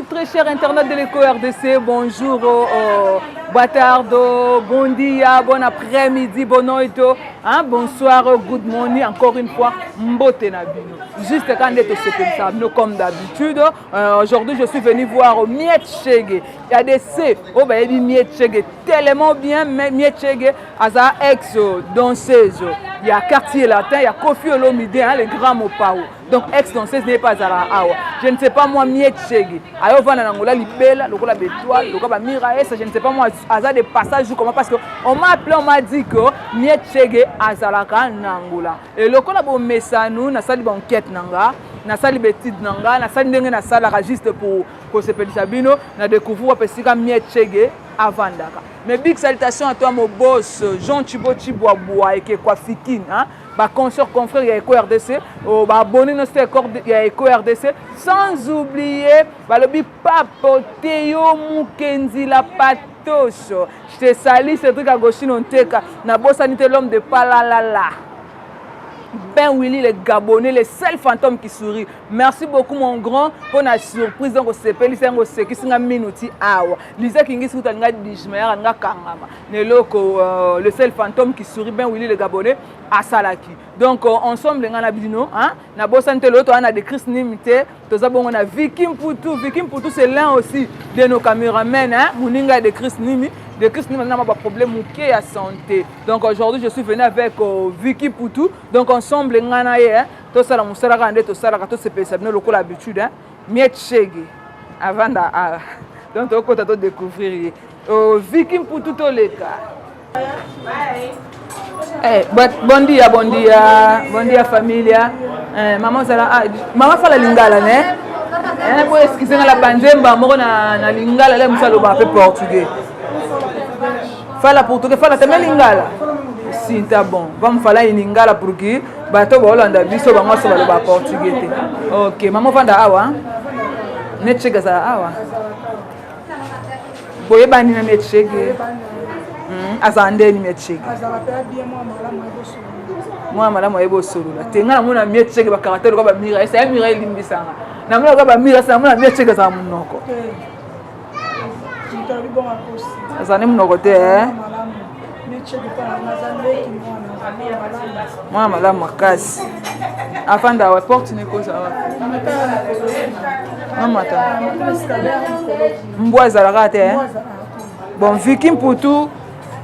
très chers internautes de l'Éco-RDC. Bonjour, Batardo, bon dia, bon après-midi, bon nuit, hein, bonsoir, good morning, encore une fois, mbote nabino. Juste quand on est au comme d'habitude, aujourd'hui je suis venu voir Miet Chege. Il y a des C, oh ben il dit Miet Chege tellement bien, mais Miet Chege a sa ex-danseuse. Il y a Quartier Latin, il y a Kofi Olomide, hein, les grands Mopao. Donc ex-danseuse n'est pas à la awa. Je ne sais pas moi Miet Chege. Ayo vana nangola libela, lokola betoile, lokola miraes, je ne sais pas moi à des passages comment parce que on m'a appelé, on m'a dit que Miet Chege azalaka nangola. Et lokola bo mesanu na sali ba enquête nanga, na sali betide nanga, na sali ndenge na sala juste pour se pédisabino, bino na découvrir pesika Miet Chege avandaka. Mais big salutation à toi mon boss Jean Thibaut Chiboaboua et quoi Fikine, hein? Bah consort confrère il y a Éco-RDC, bah abonné notre il y a Éco-RDC, sans oublier bah le bi Papoteyo Mukenzi la patoche. Je te salue Cédric Agostino Nteka, na bossanité l'homme de Palalala. Ben Willy, les Gabonais, les seuls fantômes qui sourient. Merci beaucoup mon grand pour la surprise. Donc, c'est pas les qui sont minuti awa. Lisa Kingi sont en dijmer, en kangama. Le seul fantôme qui sourit, Ben Willy, les Gabonais, à Salaki. Donc, ensemble, on a bino, hein. Na bossante l'autre, on a des Chris Nimité. Tous on a Vikim Poutou. Vikim Poutou, c'est l'un aussi de nos caméramens, hein. Mouninga de Chris Nimi. De Christ n'a pas de problème à la santé. Donc aujourd'hui, je suis venu avec Vicky Poutou. Donc ensemble, on a tout ça, on s'est rendu tout ça, tout ce c'est nous l'habitude. Miet Chege. Avant de donc on va découvrir Vicky Poutou tout les cas. Bon dia, bon dia, bon dia familia. Maman Zara, maman fait la lingala, né? Pour excuser la banjemba, moi na lingala, là, nous allons parler portugais. Fala português, fala também lingala. Sim, tá bom. Vamos falar em lingala porque bato ba Holanda biso ba ngoso ba lo português. OK, maman vanda awa. Net chega za awa. Boye bani na net chega. Azande ni net chega. Moi malamu ebo solula. Tenga muna net chega ba caractère ko ba mira, esa mira limbisanga. Na muna ko ba mira sa muna net chega za munoko. Azane mnoko te moi malamu makasi afanda wa porte ne koza wa mama ta mbwa zalaka te bon Vicky Poutou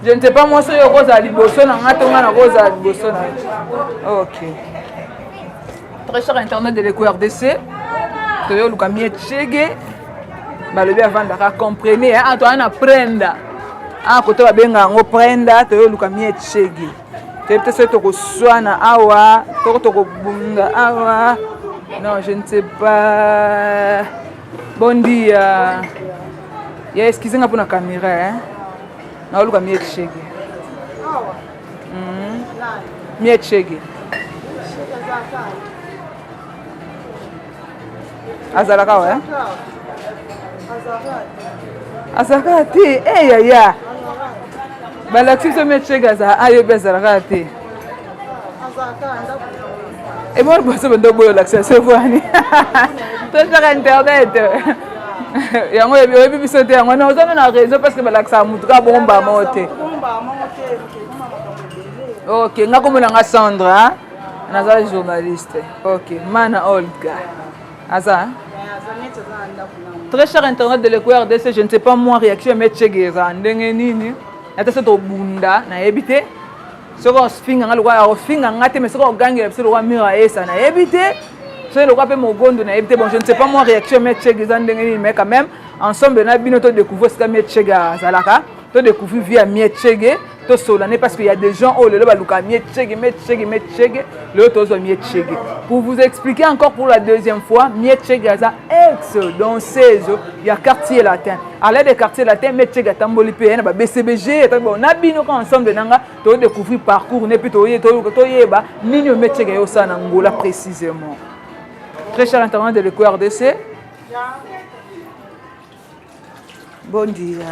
je ne sais pas moi si yo koza liboso na ngato ngana koza liboso na OK très cher internet de l'Éco-RDC toyo luka Miet Chege balobi avandaka comprenez hein to ana prenda ah côté ba benga ngo prenda to luka Miet Chege peut-être c'est to koswana awa to bunga awa non je ne sais pas bon dia ya excusez-moi pour la caméra hein na luka Miet Chege Miet Chege azalaka ouais Azakati, ya. Balaxi se met chez Gaza, ayo bezarati. Et moi, je pense que je vais l'accès à voir. Tout sur Internet. Et on va bien sauter. On a raison parce que l'accès à Moutra bomba monte. OK, on a comme on a Sandra, on a journaliste. OK, Mana Olga. Aza. Très cher internet de l'Éco-RDC, je ne sais pas moi réaction à Miet Chege ndenge nini. Ata se to bunda na ebite. Soko finga ngalo wa finga ngate mais soko gangela biso wa mira esa na ebite. C'est le quoi pe mogondo na ebite. Bon, je ne sais pas moi réaction à Miet Chege ndenge nini mais quand même ensemble na bino to découvrir ce que Miet Chege zalaka. To découvrir via Miet Chege. To solane parce qu'il y a des gens oh le baluka Miet Chege, le tozo Miet Chege. Pour vous expliquer encore pour la deuxième fois, Miet Chege a ex-danseuse, il y a Quartier Latin. À l'aide des Quartiers Latins, Miet Chege a tamboli pe na BCBG, bon na bino ka ensemble nanga to découvrir parcours ne plutôt to yeba nini Miet Chege yo sa na Angola précisément. Très cher internet de l'Éco-RDC. Bon dia.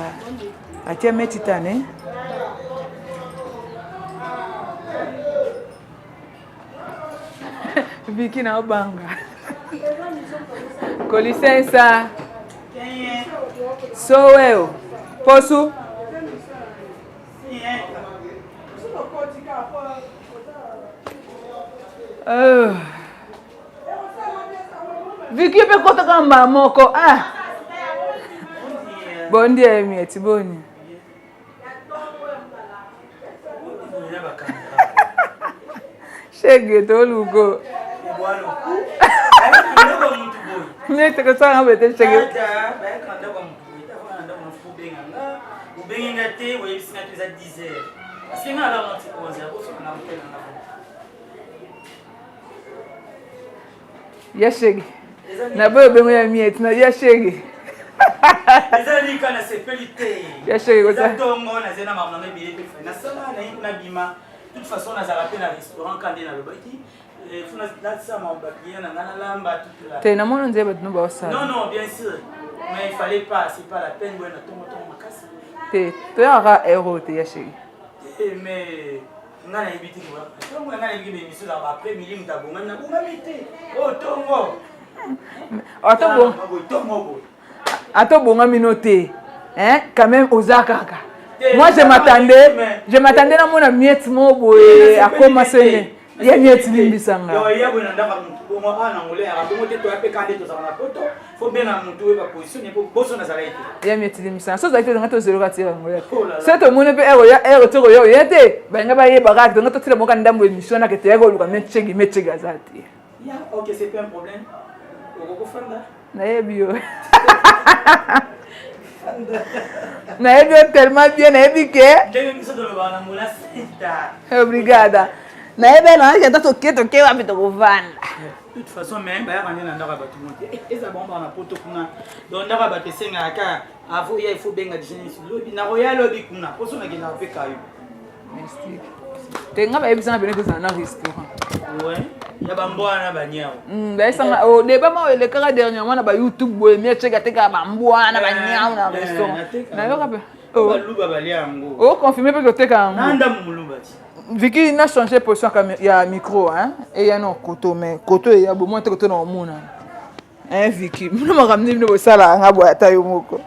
Atia metitane. Vicky na obanga. Kolisensa. Soweto. Posso? Vicky peut compter comme maman ko ah. Bon dia mieti boni. Chega to lugo. Nete ko sanga bete chega. Ya chega. Na boa bem minha mieti na ya chega. Ezali kana sepelite. Ya chega ko sa. Tongo na zena mama na bilete na sala na bima. De toute façon, on a zappé dans le restaurant quand on est dans le baki. Il faut que ça m'a baqué, on a lamba tout là. T'es na mon onde ba no ba sa. Non non, bien sûr. Mais il fallait pas, c'est pas la peine de tomber makasi. T'es toi héros te ya chega. Mais on a évité quoi. Donc on a évité monsieur là après midi mutabonga na bonga mité. Oh tongo. Attends bonga minoté. Hein, quand même Osaka. Moi je m'attendais à mon miette mobo et à commencer. Il y a miette limbisanga. Il y a bon ndaka mutu bongo ana ngole arabomo te to ape kande to zana poto. Faut bien na mutu ba position pour boso na zalaite. Il y a miette limbisanga. So zaite ngata zero katira ngole. C'est to mone pe ero to yo yete. Banga ba ye barak ngata tira mo kanda mo émission na kete yako luka metchegi gazati. Ya, OK, c'est pas un problème. Oko fanda. Na yebio. Na yebio tellement bien na yebike. Obrigada. Na yebe na yenda toke wapi tokovanda. De toute façon même ba yanga na ndaka batu monte. Eza bomba na poto kuna. Donc ndaka batu senga aka avo ya il faut benga djeni lobi na royal lobi kuna. Poso na gina pe kayo. Merci. Tenga ba yebisa na bene ko na restaurant. Ouais. Ya bambwana banyao. Ba sanga o deba ma le kaka dernièrement na ba YouTube boy mi cheka teka bambwana banyao na restaurant. Na yo kape. Oh luba baliango. Oh confirmer pe ko teka ngo. Nanda muluba ti. Vicky n'a changé position il y a micro hein et il y a non koto mais koto il y a beaucoup de koto na mona. Hein Vicky, nous m'a ramené no sala nga boya tayo moko.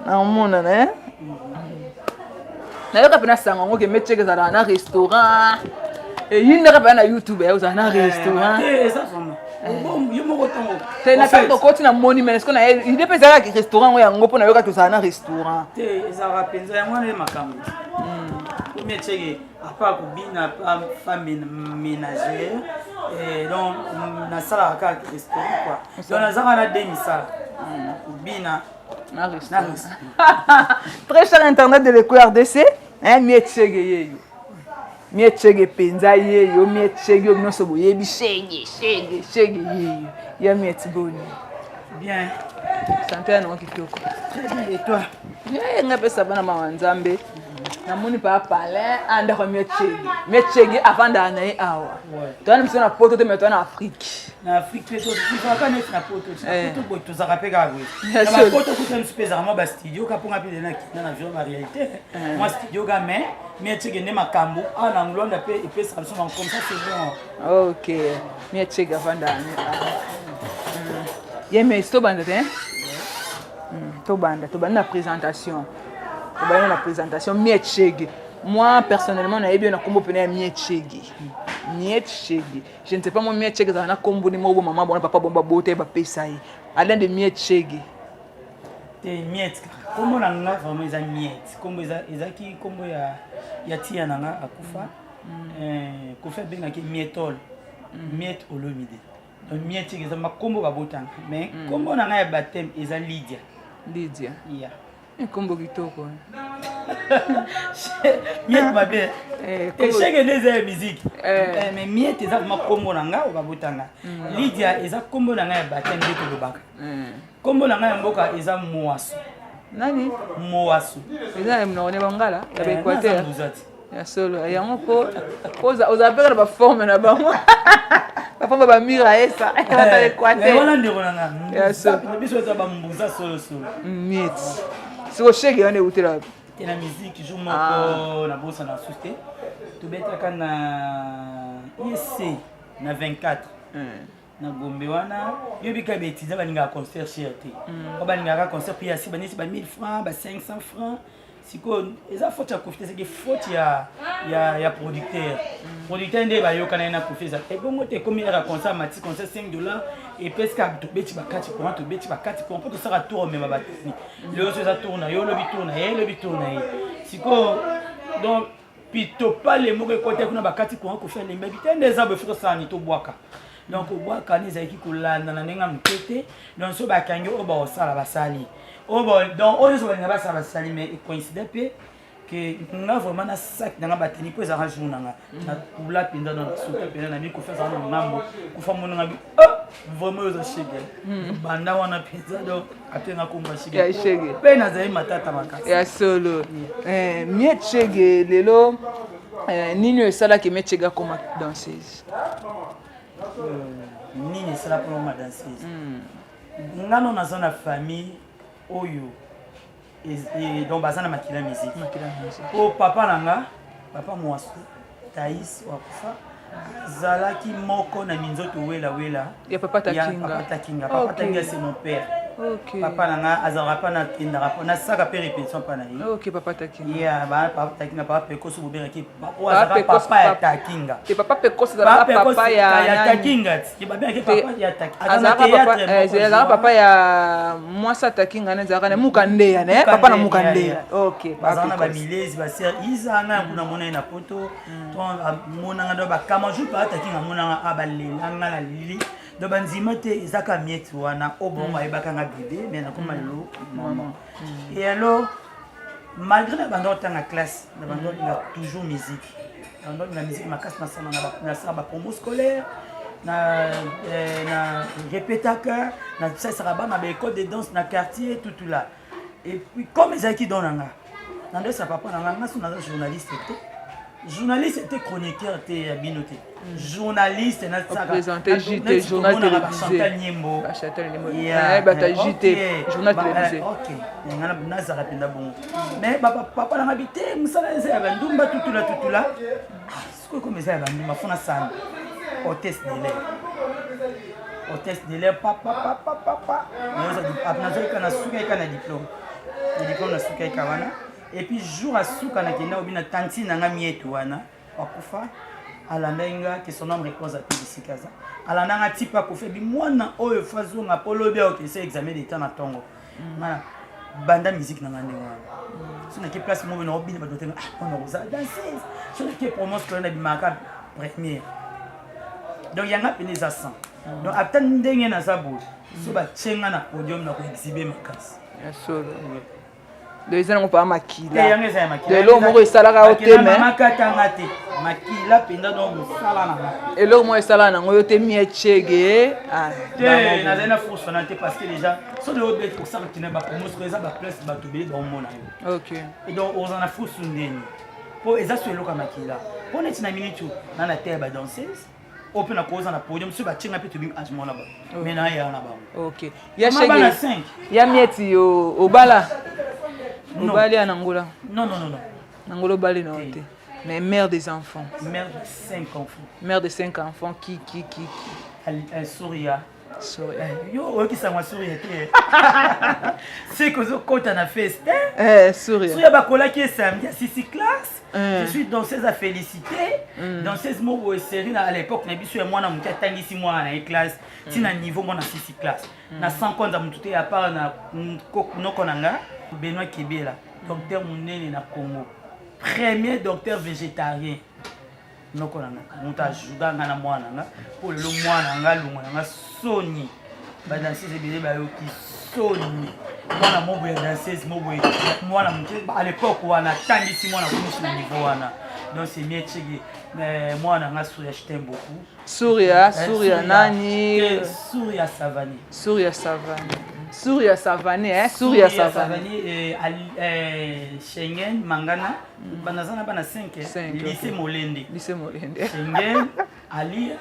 Na mona né? Na yo kape na sanga ngo ke metcheka za na restaurant. Et il n'y a pas de YouTube, il y a un restaurant. C'est une affaire de côté na money, mais est-ce qu'on a il est pas ça que restaurant ou un groupe na yoka tout ça un restaurant. Ça va penser à moi les makambo. Mais tu à part kubina femme ménagère et donc na sala ka restaurant quoi. Donc na zaka na demi sala. Kubina na restaurant. Très cher internet de l'EQRDC, hein mietchege mietchege penza yeyo mietchege obinoso boyebi shege yeyo ya mietboni bien santé na kitoko très bien et toi nga pesa bana mawanzambe namoni pa palais anda kwa mietchege avant d'anaï awa toi nous sommes na poto te maintenant en Afrique na Afrique tu vas pas mettre na poto boy tu za rapeka oui na poto tu sais spécialement ba studio ka ponga pe na avion la réalité moi studio ga mais tu gagnes makambo en anglais et puis ça comme ça c'est bon. OK mietchege avant d'anaï ya mais sto banda hein to banda na présentation la présentation mietchege. Moi personnellement na yebi na kombo pena mietchege. Je ne sais pas moi mietchege za na kombo ni mobo maman bon papa bomba bote ba pesa yi. Alain de mietchege. Te miet. Kombo na nga vraiment eza miet. Kombo eza ki kombo ya tia na nga akufa. Ko fait benga ki mietol. Miet olomide. Donc mietchege za makombo ba botanga. Mais kombo na nga ya baptême eza Lydia. Yeah. Kombo kitoko. Miet ma belle. Et chaque des musique. Mais miet eza ma kombo na nga ba botanga. Lydia eza kombo na nga ya baptême de Tolobaka. Kombo na nga ya mboka eza Moasu. Nani? Moasu. Eza mnaone bangala ya Equateur. Ya solo yango ko oza peka ba forme na bango. Ba forme ba mira esa ya Equateur. Wala ndeko na nga. Ya solo. Biso eza ba mbuza solo. Miet. Siko shege yone utela. Et la musique joue moko na bossa na souté. Tu beta kana ISC na 24. na Gombe wana yo bika betiza balinga concert cherté ko balinga concert prix asi banisi ba 1000 francs ba 500 francs siko eza faute ya profiter c'est que faute ya producteur producteur nde ba yokana na profiter et bongo te comme era concert mati concert $5 et presque to beti ba 4 pour to beti ba 4 pour to sera tour même ba tini le so za tourna yo lobi tourna siko donc pito pas les mots côté kuna ba 4 pour ko faire les mbé bitende za be futo sani to bwaka donc bwaka ni za ki kulanda na nenga mkete donc so ba kanyo o ba osala basali oh bon donc on se voit ça va salir mais il coïncide peu que nga vraiment na sac na batini ko za jour na la pinda dans surtout pinda na bi ko faire ça na ngambo ko fa mo na bi vraiment za shege banda wana pinza do atenga ko mba shege ya shege pe na za matata makasi ya solo miet shege lelo nini esala ki miet shega comme danseuse nini esala pour ma danseuse ngano na zona famille oyo donc bazana makila musique o papa nanga papa mwasu Taïs wakufa zalaki moko na minzoto wela ya papa takinga papa takinga c'est mon père. OK. Papa nanga azara pa na tenda na saka pe répétition pa na yi. OK papa takinga. Yeah, papa takinga papa pekoso bobera ki papa ya takinga. Te papa pekoso da papa ya takinga. Ki baba ki papa ya takinga. Azara papa ya mwasa takinga na zaka na mukande ne papa na mukande. OK. Bazana ba milezi ba ser izanga kuna mona na poto. Ton mona ngado ba kama ju pa takinga mona abalela ngala lili. Do banzima te ezaka mietu wana obongo ayebaka nga bébé mais na koma lo maman et alors malgré la bande en classe la bande il a toujours musique la musique ma casse na ça ba promo scolaire na répétateur na ça sera ba na école de danse na quartier tout là et puis comme ezaki donanga na sa papa na nga so na journaliste était chroniqueur était binoté journaliste na ça présenter JT journal télévisé JT journal télévisé OK ngana nazala penda bon mais papa na habité musala ya bandumba tout là ce que comme ça ya bandumba fona sana hôtesse de l'air papa na suka kana diplôme na suka kawana. Et puis jour à souka na kenda obina tanti na nga mietu wana wakufa alandenga que son nom réponse à Tibisikaza alandanga tipa ko fe bi mwana oyo fazo nga polo bia ok c'est examen d'état na tongo na banda musique na ngane wana so na ke place mo na obina ba dotenga on a rosa danser so na ke promo scolaire na bimaka première donc yanga peneza 100 donc attendre ndenge na zabo so ba tchenga na podium na ko exhiber makasi ya solo les gens n'ont pas maquillé. De l'eau, moi, il s'ala à ôter, mais. Maquilla, pinda donc salana. Et l'eau, moi, il s'ala na ngoyo te mietchege. Ah. Na zena fonctionnalité parce que déjà, sur le haut pour ça que tu n'as pas pour nous ça va place ba tobé dans mon ayo. OK. Et donc on en a fou sundeni. Pour eza sur l'eau maquilla. Pour net na minute na na terre ba danseuse. Open na cause na podium sur ba tinga pe to bi ajmo na ba. Mais na ya na ba. OK. Ya chege. Ya mieti au bala. Obali à Nangola. Non. Nangola Obali non. Mais mère des enfants. Mère de 5 enfants. Mère de 5 enfants qui. Souria. Souria. Yo, qui ça m'a souri. C'est que quand on a fait Souria. Souria Bakola qui est samedi à 6 classes. Je suis danseuse à féliciter. Danseuse mots et série à l'époque, on a vu sur moi dans mon 6 mois à la classe. Si na niveau moi dans 6 classes. Na 100 comptes à mon tout à part na Nokonanga. Benoît Kebela, docteur Mounene na Congo. Premier docteur végétarien. Nokonanga. Montage dans na moi nanga pour le mois nanga lunga soni. Ba danseuse bébé ba yo ki soni. Moi mo boya danseuse mo boya. Moi na à l'époque on a tandis moi na sur niveau wana. Donc c'est mieux tchegi. Mais moi nanga Souria je t'aime beaucoup. Souria nani? Souria Savani. Souria Savani, hein? Souria Savani Schengen Mangana, banazana bana 5 lycée Molende. Schengen, Alia,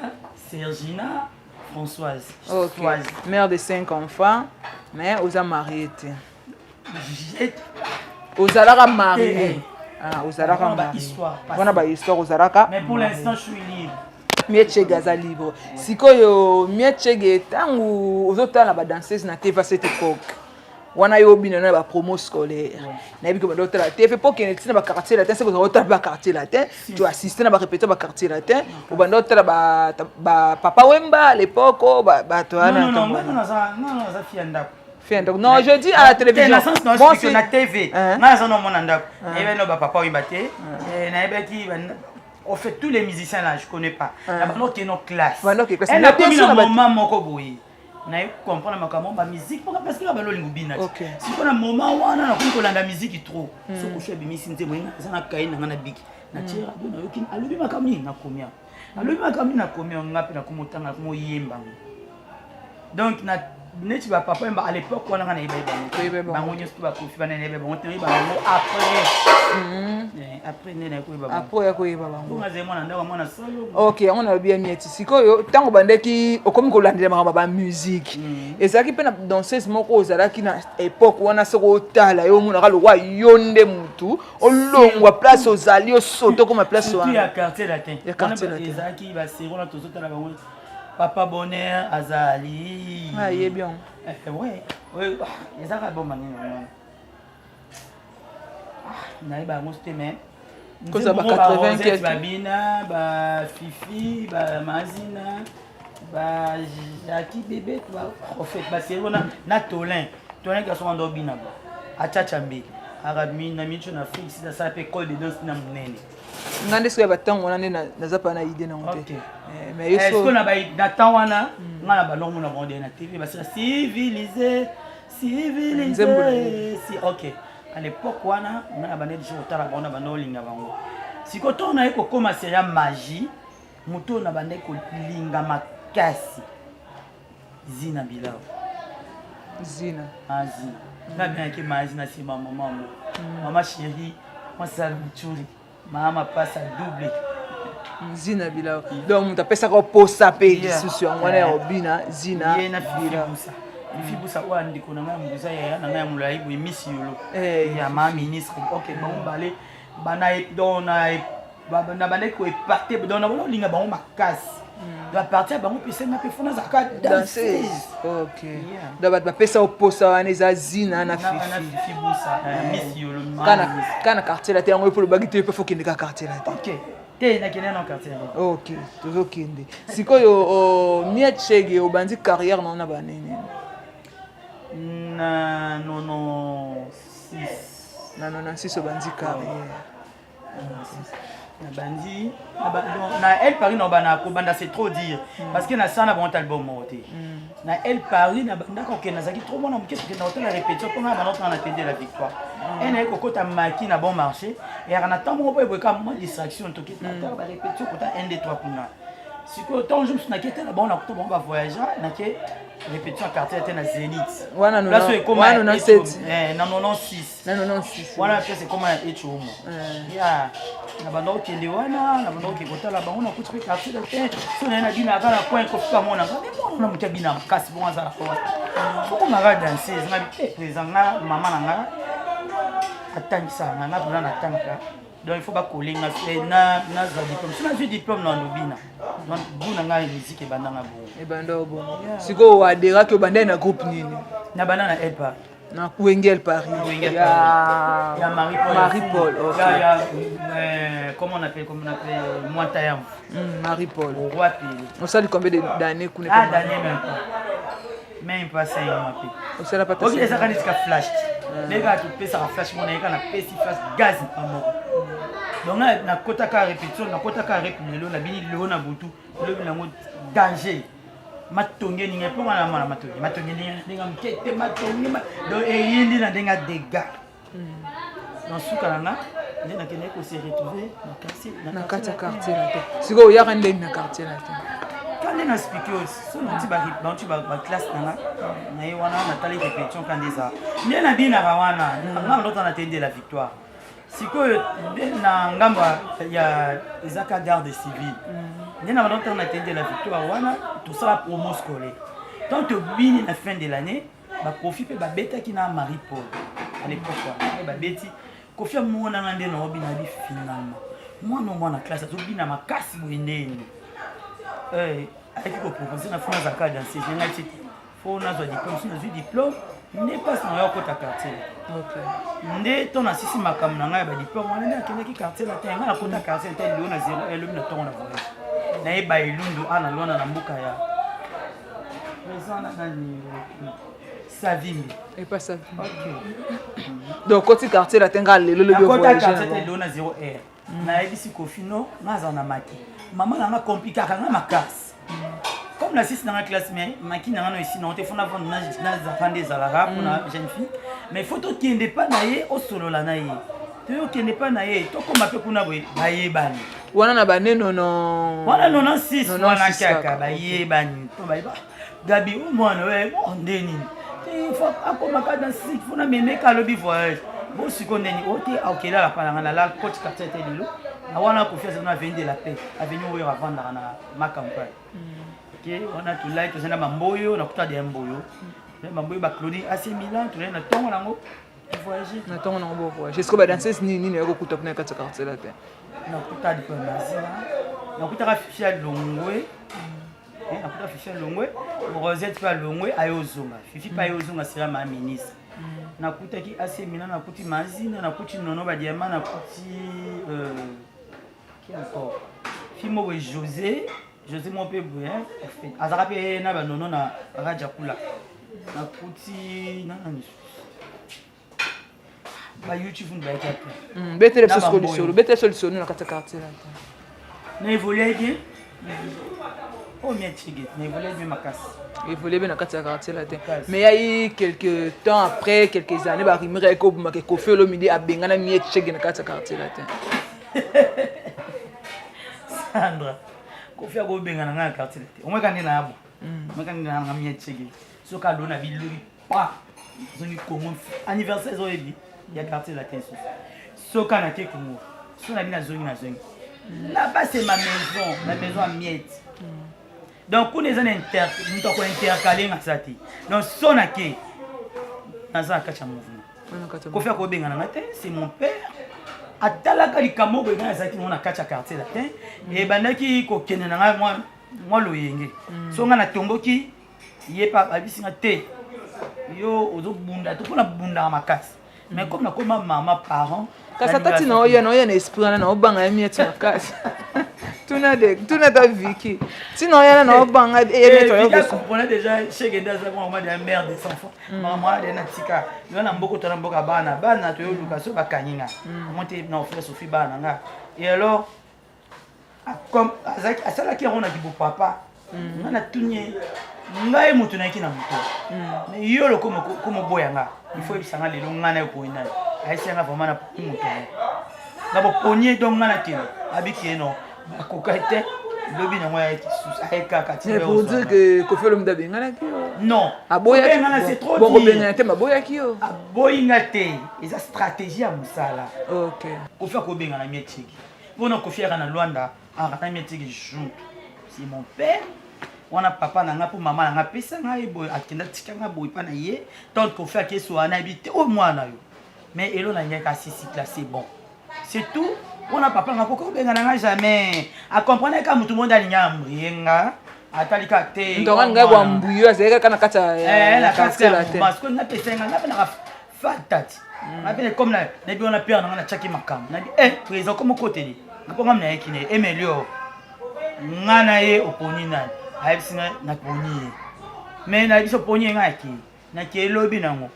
Sergina, Françoise. OK. Mère de 5 enfants, mais aux a mariés. Aux a mariés. Ah, aux a mariés. Histoire. On a histoire aux Araka. Mais pour l'instant, je suis libre. Miet Chege aza libre. Sikoyo Miet Chege tangu ozotala ba danseuse na TV à cette époque. Wana yo bino na ba promo scolaire. Na yebi ko ba dotala TV époque ne tina ba quartier latin, c'est que ozotala ba quartier latin, tu assistais na ba répéter ba quartier latin, ou ba dotala ba Papa Wemba à l'époque ba to ana. Non, ça fianda. Non, je dis à la télévision. Bon, c'est la TV. Non, ça non mon andap. Et ben no ba Papa Wemba té. Et na yebi ki en fait tous les musiciens là je connais pas. La bano qui nos classe. Elle a commis un moment moko boui. Na comprendre makambo ba musique parce que ba lo lingubina. Si on a moment wana na ko landa musique trop. So ko shebi misi nte moyinga ça na kai na ngana big. Na tira na yokin alubi makamni na komia. Alubi makamni na komia ngapi na kumutanga ko yemba. Donc na neti ba Papa Wemba à l'époque wana ngana iba bango nyosto ba kofi bana nebe bango teni ba après nene ko iba après ko iba bango nga zema na ndako mwana solo. OK on a bien mieti sikoyo tango bandeki okomi ko landela makamba ba musique ezaki pe na danseuse moko ozalaki na époque wana soko tala yo muna ka lokwa yonde mutu olongwa place ozali osoto comme place wana ya quartier latin ezaki ba sero na tozo tala bango Papa Bonheur azali. Ah, il est bien. Ouais. Il a bon mani. Na ba moste mais. Ko za ba 80 babina, ba Fifi, ba Mazina, ba Jackie bébé, en fait ba c'est na Tolin. Tolin garçon ndo bina ba. Achachambe. Arabi na micho na Afrique, ça s'appelle école de danse na munene. Ngande so ba tango wana naza pa na idée na ngote. Mais est-ce qu'on a ba na temps wana ngana ba longo na monde na TV ba civilisé si OK à l'époque wana ngana ba ne di otala ba ona ba no linga bango siko to na eko koma série magie muto na ba ne ko linga makasi zina bilao zina na bien que magie na si maman chérie moi ça muturi mama passe à double zina bila donc muta pesa ko posa pe disusu ngwana ya obina zina bila fibusa wa ndiko na ngam mbuza ya na ngam mulai bu misi yolo ya ma ministre OK bon balé bana dona na bana ko parté dona bon linga bon makasi la partie bango pesa na pe fona zaka danseuse OK da ba pesa o posa wana za zina na fibusa misi yolo kana quartier la te ngo pour bagite pe faut qu'il ka quartier la te OK te na kene na quartier OK tozokende sikoyo Miet Chege obandi carrière na banene na 96 obandi carrière na bandi na elle Paris na bana ko banda c'est trop dire parce que na ça na bon album monté na elle Paris na banda ko ke na zaki trop bon na mke que na hôtel la répétition pour na bana on attendait la victoire elle na ko kota maki na bon marché et on attend mon boy comme moi distraction to kit na ba répétition kota 1 2 3 kuna siko tant je me suis naquete là bon na ko bon ba voyager na ke répétition quartier était na Zénith wana no là c'est comme na 97 na 96 voilà c'est comme un echumo ya na bando kende wana na bando kikota la bango na kutu quartier de terre so na dina kala coin ko fika mona na mutia bina kasi bon za ko ko na ga danser na bi présent na maman na nga atangisa na na na tanka donc il faut pas coller na za diplôme si na j'ai diplôme na lobina donc buna nga musique e banda nga bon e banda bon siko adera ke banda na groupe nini na banda na Elpa na Wengel Paris ya Marie-Paul OK comment on appelle Montayam Marie-Paul au roi Pili on sait combien d'années qu'on est d'années même pas 5 mois on sait la pas OK ça quand il flash les gars tu peux ça flash mon écran na pesi flash gaz donc na kota ka répétition na kota ka répétition na bini le na butu le na danger matonge ninge po na mala matonge ninga mkete matonge do eyindi na denga dégâts dans suka na ndena kene ko se retrouver na quartier la te siko ya rende na quartier la te quand on a expliqué so tu ba classe na wana na tali répétition quand déjà ndena bina wana na ndo na tende la victoire siko na ngamba ya ezaka garde civile ndena ndo na tende la victoire wana tout ça la promo scolaire tant que bini la fin de l'année ba profite ba beta qui na Marie-Paul à l'époque ba beti kofia mona ngande na obina bi finalement moi na classe to bina makasi boindeni ayaki kopropose na fona azalaka danseuse nanga ti fo nazwa diplôme so nazwi diplôme nde mpasi na yo akota quartier nde to nasisi makambo na ngai ya badiplôme wana nde akendaki quartier la te ngai nakota quartier te lio na zero elobi na ntongo na voyage nayeba elundu ana lwana na mboka ya présent nani Savimbi. Et pas Savimbi. Ok. Donc, quand tu quartier la tenga le le quand tu quartier te lona 0 r. Na ebisi kofino naza na maki. Maman na compliqué kanga makas. Comme la 6 dans la classe mais maki na no ici non te fona vendre na zafande zalara pour na jeune fille. Mais photo qui n'est pas naie au solo la naie. Tu qui n'est pas naie to comme pe kuna boy baye bani. Wana na bane non. Wana 96 wana kaka baye bani. To baye ba. Gabi ou moi ouais on deni. Il faut accompagner dans site faut na meme ka lobi voyage bon si qu'on est ok ok là la paranga la coach quartier te lilo na wana confiance na avenue de la paix avenue où va vendre na ma campagne ok on a tout là to sena mamboyo na kuta de mboyo mamboyo ba Claudie AC Milan to na tongo nango voyager na tongo nango voyager est-ce que ba danser ni na ko kuta na quartier là te na kuta de pharmacie na kuta ka ficha longwe nakuta fifi longwe Rosette pa longwe ayozonga fifi pa ayozonga sera ma ministre nakutaki AC Milan nakuti mazina nakuti nono ba diamant nakuti qui encore fimo we José mon père Bouin azaka pe na ba nono na raja kula nakuti nani ba YouTube ba yaki betere solution na kata quartier là na évoluer bien oh bien tigé mais voulait bien ma casse il voulait bien na kati ya quartier là te mais il y a eu quelques temps après quelques années ba rimire ko buma ke Koffi Olomide abengana miet chege na kati ya quartier là te Sandra Koffi go bengana na quartier là te o mweka ndina abo mweka ndina na miet chege so ka dona biluri pa zoni komo anniversaire zo ebi ya quartier là te so kana ke komo so na bina zoni là-bas c'est ma maison à miettes. Donc on est en intercalé na sati. Donc sona ke naza kacha mouvement. Ko faire ko benga na te, c'est mon père. Atala ka likamo bo na sati mona kacha quartier la te. Et bandaki ko kene na moi loyenge. So nga na tomboki ye pa abisinga te. Yo ozo bunda to ko na bunda makasi. Mais comme na ko maman parent kasa tati na oya esprit na obanga ya mieti makasi. Tuna ta Vicky. Sinon il y a na obanga e mettre on connaît déjà chez Genda ça on de la mère des enfants. Maman de natika. Yo na mboko to na mboka bana to yo luka so bakanyinga. Monte na frère Sophie bana nga. Et alors comme azaki asala ki on a dit beau papa. On a tunye ngai mutu na kina mutu. Mais yo lo comme boya nga. Il faut bisanga lelo ngana ko ina. Aïsanga vraiment na mutu. Na bo ponier donc ngana kino. Abiki no. Kokate lobi na moya aika kati. Mais pour dire que Koffi Olomide bengana ki non aboya c'est trop bon bengana te maboya ki yo aboyinga te eza stratégie ya musala OK Koffi ko bengana mietiki bona Koffi na Luanda arata mietiki junto c'est mon père wana papa na nga pour maman na nga pesa nga ebo akenda tikanga boy pa na ye tant Koffi akeso ana habité au mwana yo mais elo na nga ka sisi classé bon c'est tout. On a papa nga koko benga nga jamais a comprendre ka mutu monde alinya yenga atalika te ndonga nga kwa mbuyo azeka kana kata la quartier la te parce que na pesenga na na fatati na bien comme na bi on a peur na chaki makam na bi président comme côté na ko ngamna yekine Emilio ngana ye oponi na ayisinga na poni mais na biso poni nga ki na ke lobby nango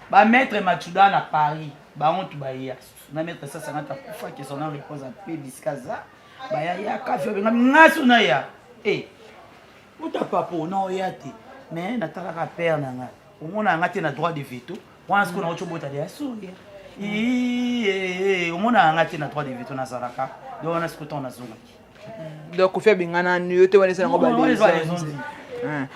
ba maître Matsuda na Paris ba on tu ba ya na mettre ça 50 fois que son nom repose en paix biskaza ba ya kafe benga ngasu na ya uta papo na oyate mais na taka père nanga omona ngate na droit de veto wana ce qu'on a autre bota de asoya omona ngate na droit de veto na zaraka donc on a ce que on a zongaki donc Koffi bengana ni te wana sena ko ba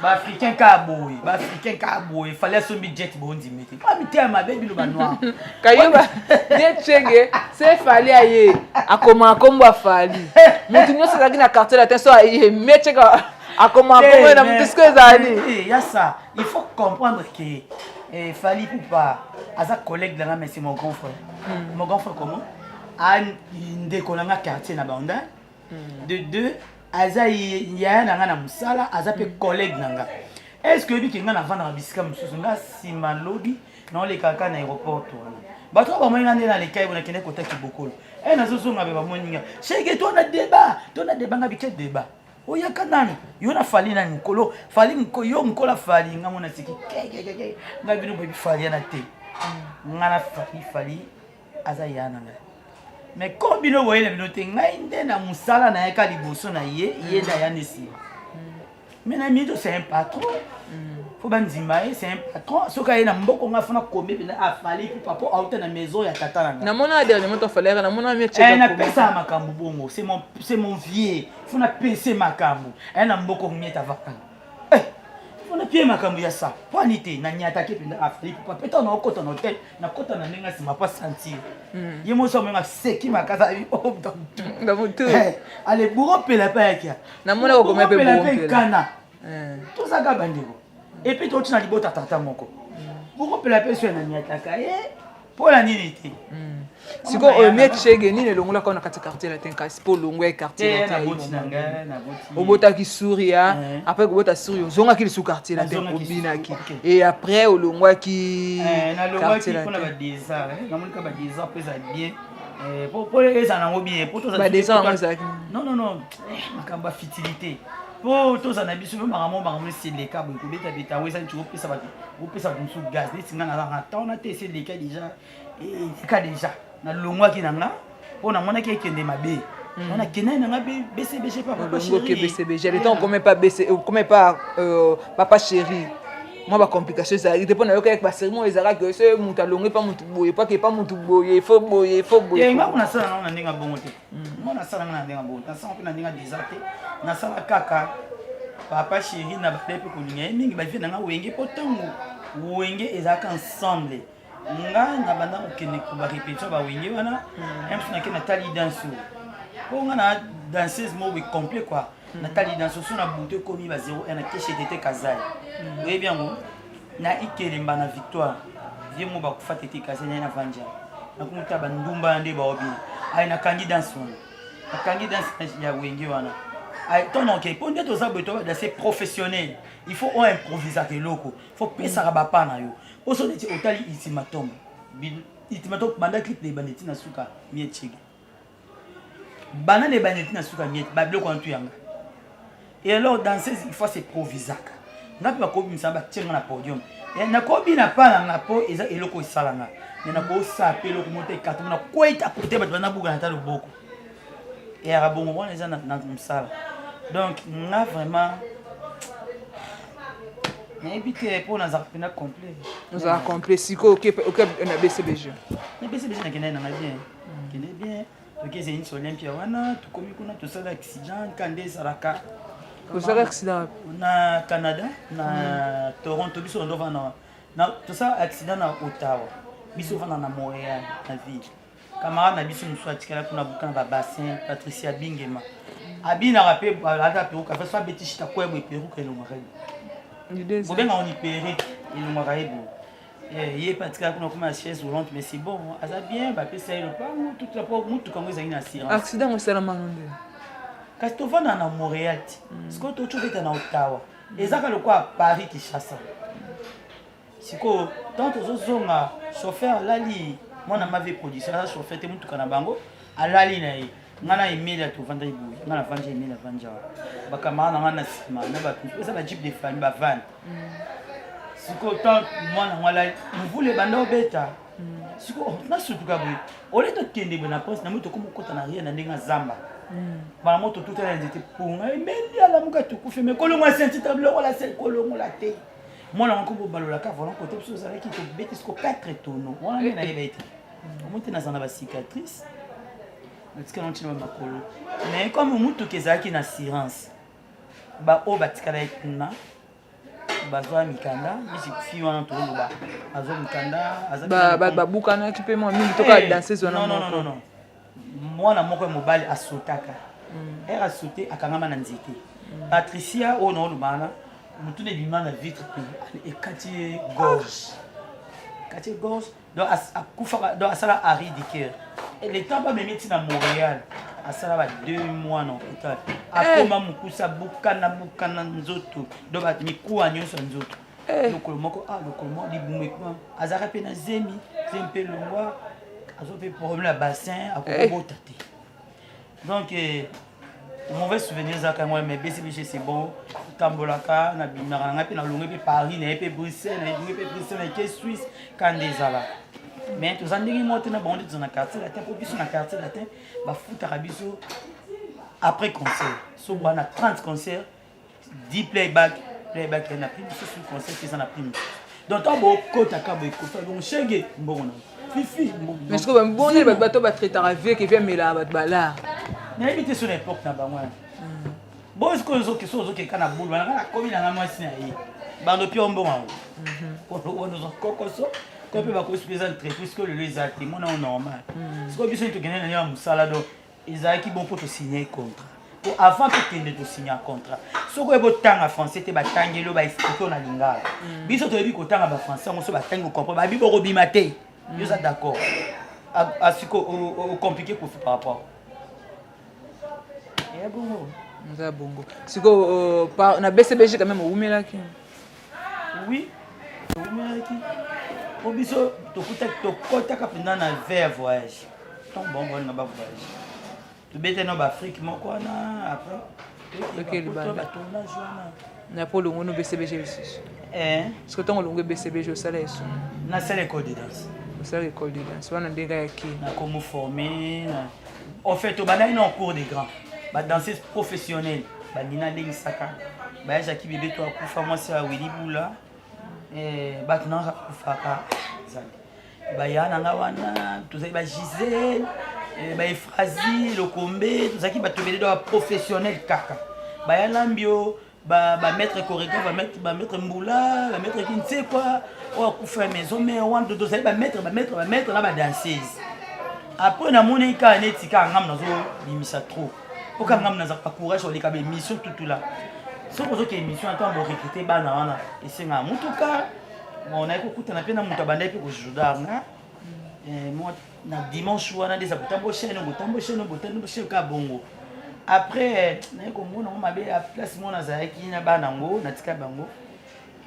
ba africain ka boy fallait son budget bondi meti pas mi tema baby lo banwa kayoba de chenge c'est fallait aye akoma komba fali mutu nyoso zaki na quartier la tenso aye metcheka akoma komba na mutu sko zali ya ça il faut comprendre que fali pas aza collègue là mais c'est mon grand frère comment an ndeko na quartier na banda de deux aza yaya na nga na mosala aza mpe collègue na nga est ce que oyebiki nga navandaka bisika mosusu nga nsima lobi naolekaka na aéroport wana bato bamoni nga nde na lekai bo nakende kotaki bokolo nazozonga mpe bamoni nga sheke tona deba nga bike deba oyaka nani yo na fali nani nkolo fali yo nkola fali nga mona siki nga bino boyebi fali yana te nga na fali aza ya na nga mais comme bino boyela bino te ngai nde na mosala nayaka liboso na ye nda ya nesi mais na mieto c'est un patron faut bandima ye c'est un patron soki aye na mboko nga fona kombe pena afali mpo papa auta na maison ya tata na nga namona dernièrement tofalera namona napesa makambo bongo c'est mon vieux fona pese makambo aye na mboko miete avakana fona pie makambo ya sa pwani te na nyatake pena afali mpo papa eta naokota na hotel nakota na ndenge nsima pa sentir ye moso omenga seki makasa damutu ale buropela mpe ayakia namona kokoma mpe buropela tozaka bandeko epuis totina libota tata moko buropela mpe so na nyataka ye mpola nini te sikoyo mieti shege nini elongolaka na kati ya quartier latin kasi mpo olongo ya quartier obotaki suria après kobota suria ozongaki lisu quartier latin obinaki et après olongwaki quartier latin mpona namonika badesar mpo eza bien po eza nango bien badesar yango ezalaki non makambo ya futilité po toza na biso makambo eseleka boye kobeta o eza neti opesa bato mosusu gaz neti nga nazanga ntana te eseleka déjà nalongwaki na nga mpo namonaki ekende mabe wana kende na nga bcbg pa papa chéri le temps okome pas papa chéri moi bacomplication ezalaki te mpo nayoka yeke baserimo ezalaki so moto alongi mpa motu boye pake epa motu boye fo boye nga nasala nango na ndenge bongo te nga nasala nga na ndenge bongo nasala mpe na ndenge deza te nasala kaka papa chéri na bale mpe kolinga ye mingi bavie na nga wenge mpo ntango wenge ezalaka ensemble nga na banda kokende barépétition bawenge wana mso nake natali danse mpo nga na danseuse mo boye complet kua natali danse so na buto ekomi ba 0 na keshe tete kazai oyebi yango na ikelemba na victoire vie mo bakufa tete kazai na vanja nakomuta bandumba nde baobina ai nakangi danse wana nakangi danse ya wenge wana tonoke mpo nde toza boye toba danse professionnel il faut oimprovisaka eloko faut pesaka bapa na yo oso neti otali ultimatum banda clip na ebandeti na suka miet chege bana na ebandeti na suka miet babiloko wana tu yanga et alors danseuse il faut s'improvisaka nga mpe bakobimisa batienga na podium nakobina mpa nanga mpo eza eloko esalanga me nakosala mpe eloko moko te ekata mona kweta kote bato banabuka na ta loboko eyaka bongo wana eza na mosala donc nga vraiment nayebi te mpo nazaka mpena complet ozala complet sikoyo na bcbg na bcbg nakendai nanga bien kende bien toki ezali nso olympia wana tokomi kuna tosala accident kande ezalaka osala accident na Canada na Toronto biso ndovana na tosala accident na Ottawa biso vana na Montréal na ville camarade na biso mosu atikala kuna bukana ba bassin Patricia Bingema abinaka mpe alata peruka fa so beti shita kwebo peruka elongaka ye bobenga on perruque elongaka ye bo ye patikala kuna kuma chaise roulante mais c'est bon aza bien bapesa ye lopa toute la pauvre mutu kango ezali na assurance accident osalama nonde kasi tovanda na Montréal ti sikoyo tocobeta na Ottawa ezaka lokwa Paris Kinshasa sikoyo tant tozozonga chauffeur alali mwana mave production aza chauffeur te mutuka na bango alali na ye nga na emeli atovanda eboye nga na vanja emeli avanja bakamara na nga na nsima na bato eza bajipe de famille bavanda sikoyo tant mwana ngo alali mvula ebanda obeta sikoyo nasutuka boye ole tokende boye na poste na moi tokoma okota na rie na ndenge azamba bana moto tout à nzete punga emeli alamuka tukufe me kolongo asenti tablo la sel kolongo la te mwana wanko bobalola ka volant côté biso ezalaki tobeti siko 4 tonneaux wana nde nayeba ete omonte nazana ba cicatrice natika nontina makolo mais comme mutuka ezalaki na assurance baoyo batikala ye kuna bazwa mikanda bisi fi wana toloba azwa mikanda babukanaki mpe mwa mingi toka danseuse wana non mwana moko ya mobali asotaka ere asote akangama na nzete Patricia oyo naolobana motu na ebima na vitre mpe ekati gorge donc akufaka donc asala arrêt du cœur le temps bamemi ntina Montréal asala ba 2 mois na hôpital akoma mukusa bukana nzoto do ba mikuwa nyonso nzoto lokolo moko lokolo moko libumekuma azaka pe na zemi pe longwa azo pe problème na bassin akobota te donc mauvais souvenir zaka moi mais BCBG c'est bon tambolaka na bimara nga pe na longue pe Paris na pe Bruxelles na longue pe Bruxelles na ke Suisse quand des ala mais tous en dingi moto na bon dans na quartier latin pour biso na quartier latin ba futa biso après concert so bana 30 concerts 10 playback na prime sur concert qui ça na prime donc on bo kota ka bo ko fa bon chege mbona fifi mais ce que bon les bato ba traiter avec qui vient mela ba bala na habité sur l'époque na bangwa bon ce que zo ke kana bulu na komi na mwasi na yi bando pio mbongo on nous en kokoso ko pe ba ko spécial très puisque le les actes mon normal ce que biso to gagner na musala do ezaki bon pour te signer contrat pour avant que tu ne signer un contrat ce que bo tanga français te ba tangelo ba expliquer na lingala biso to yebi ko tanga ba français on so ba tango comprendre ba bibo robimate yo ça d'accord à ce que compliqué pour faire par rapport et bongo ça bongo ce que na BCBG quand même oumelaki oui oumelaki obiso to kota ka pendant na vers voyage ton bon na ba voyage tu bete no ba Afrique moko na après ba tournage na pour le ngono BCBG ce que ton longue BCBG au salaire na salle école de danse au salaire école de danse wana ndega yaki na comment former en fait au bana en cours des grands ba danseuse professionnelle ba nina ndenge saka ba Jackie bébé to akufa moi c'est Willy Bula ba tuna kufaka zali ba yana nga wana tuzai ba Gisèle ba Efrazi Lokombe tuzaki ba tobele do professionnel kaka ba yana mbio ba maître chorégraphe ba maître Mbula ba maître Kinse quoi o akufa maison mais on do tuzai ba maître na ba danseuse après na monika netika ngam nazo bimisa trop aucun ngam naza pas courage sur les câbles émission tout là ce que que émission attend bon recruter bana wana et c'est nga mutuka on a écouté na pena mutu banda pe ko juda nga moi na dimanche wana des abutambo chaîne ka bongo après na ko mona ma be à place mona za ki na bana ngo na tika bango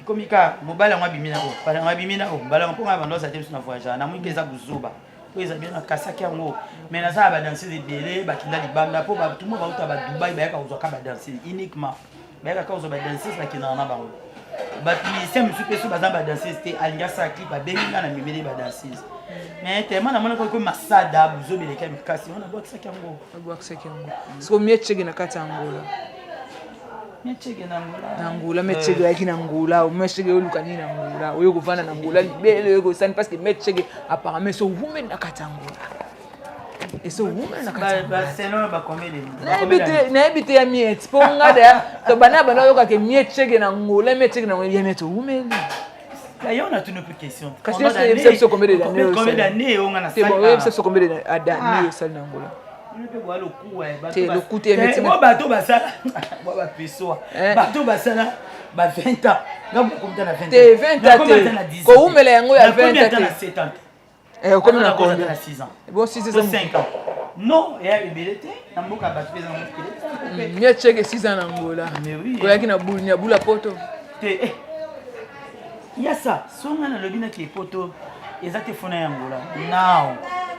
komika mobala ngwa bimina ko bala ngwa bimina ko bala ngwa nga bando za te na voyage na mu keza buzuba ils ont bien kasaki yango mais na ça ba danser des délais ba kinda libanda po ba tout le monde ba uta ba Dubaï ba ka uzoka ba danser uniquement ba ka uzo ba danser ba kinda na bango ba musicien monsieur peso ba ba danser c'était alinga sa clip ba benga na mimele ba danser mais tellement na mona ko masada buzo be leka mikasi on a box saki yango so miechege na kati angola miechege na angola miechege yaki na angola miechege olukani na angola oyo kuvana na angola libele oyo sani parce que miechege apparemment so women na kati angola et so women na kati ba seno ba comédie na ebite ya miet ponga da to bana yo ka ke miechege na angola miechege na ya meto women D'ailleurs, on a toutes nos questions. Parce que c'est combien d'années combien d'années on a c'est bon, c'est combien d'années au sol d'Angola. On peut voir le coup le coup t'es métier. Moi bateau basala, moi ba peso. Bateau basala, ba 20 ans. Ngam combien d'années 20 ans. T'es 20 ans. Ko umela yango ya 20 ans. Combien d'années 7 ans. Combien d'années combien 6 ans. Bon 6 ans. 5 ans. Non, et avec belete, na mboka ba pesa na mboka. Nya cheke 6 ans Angola. Mais oui. Ko yaki na bula poto. Il y a ça. Si on a le lobby qui est poto, exactement fona Angola. Now.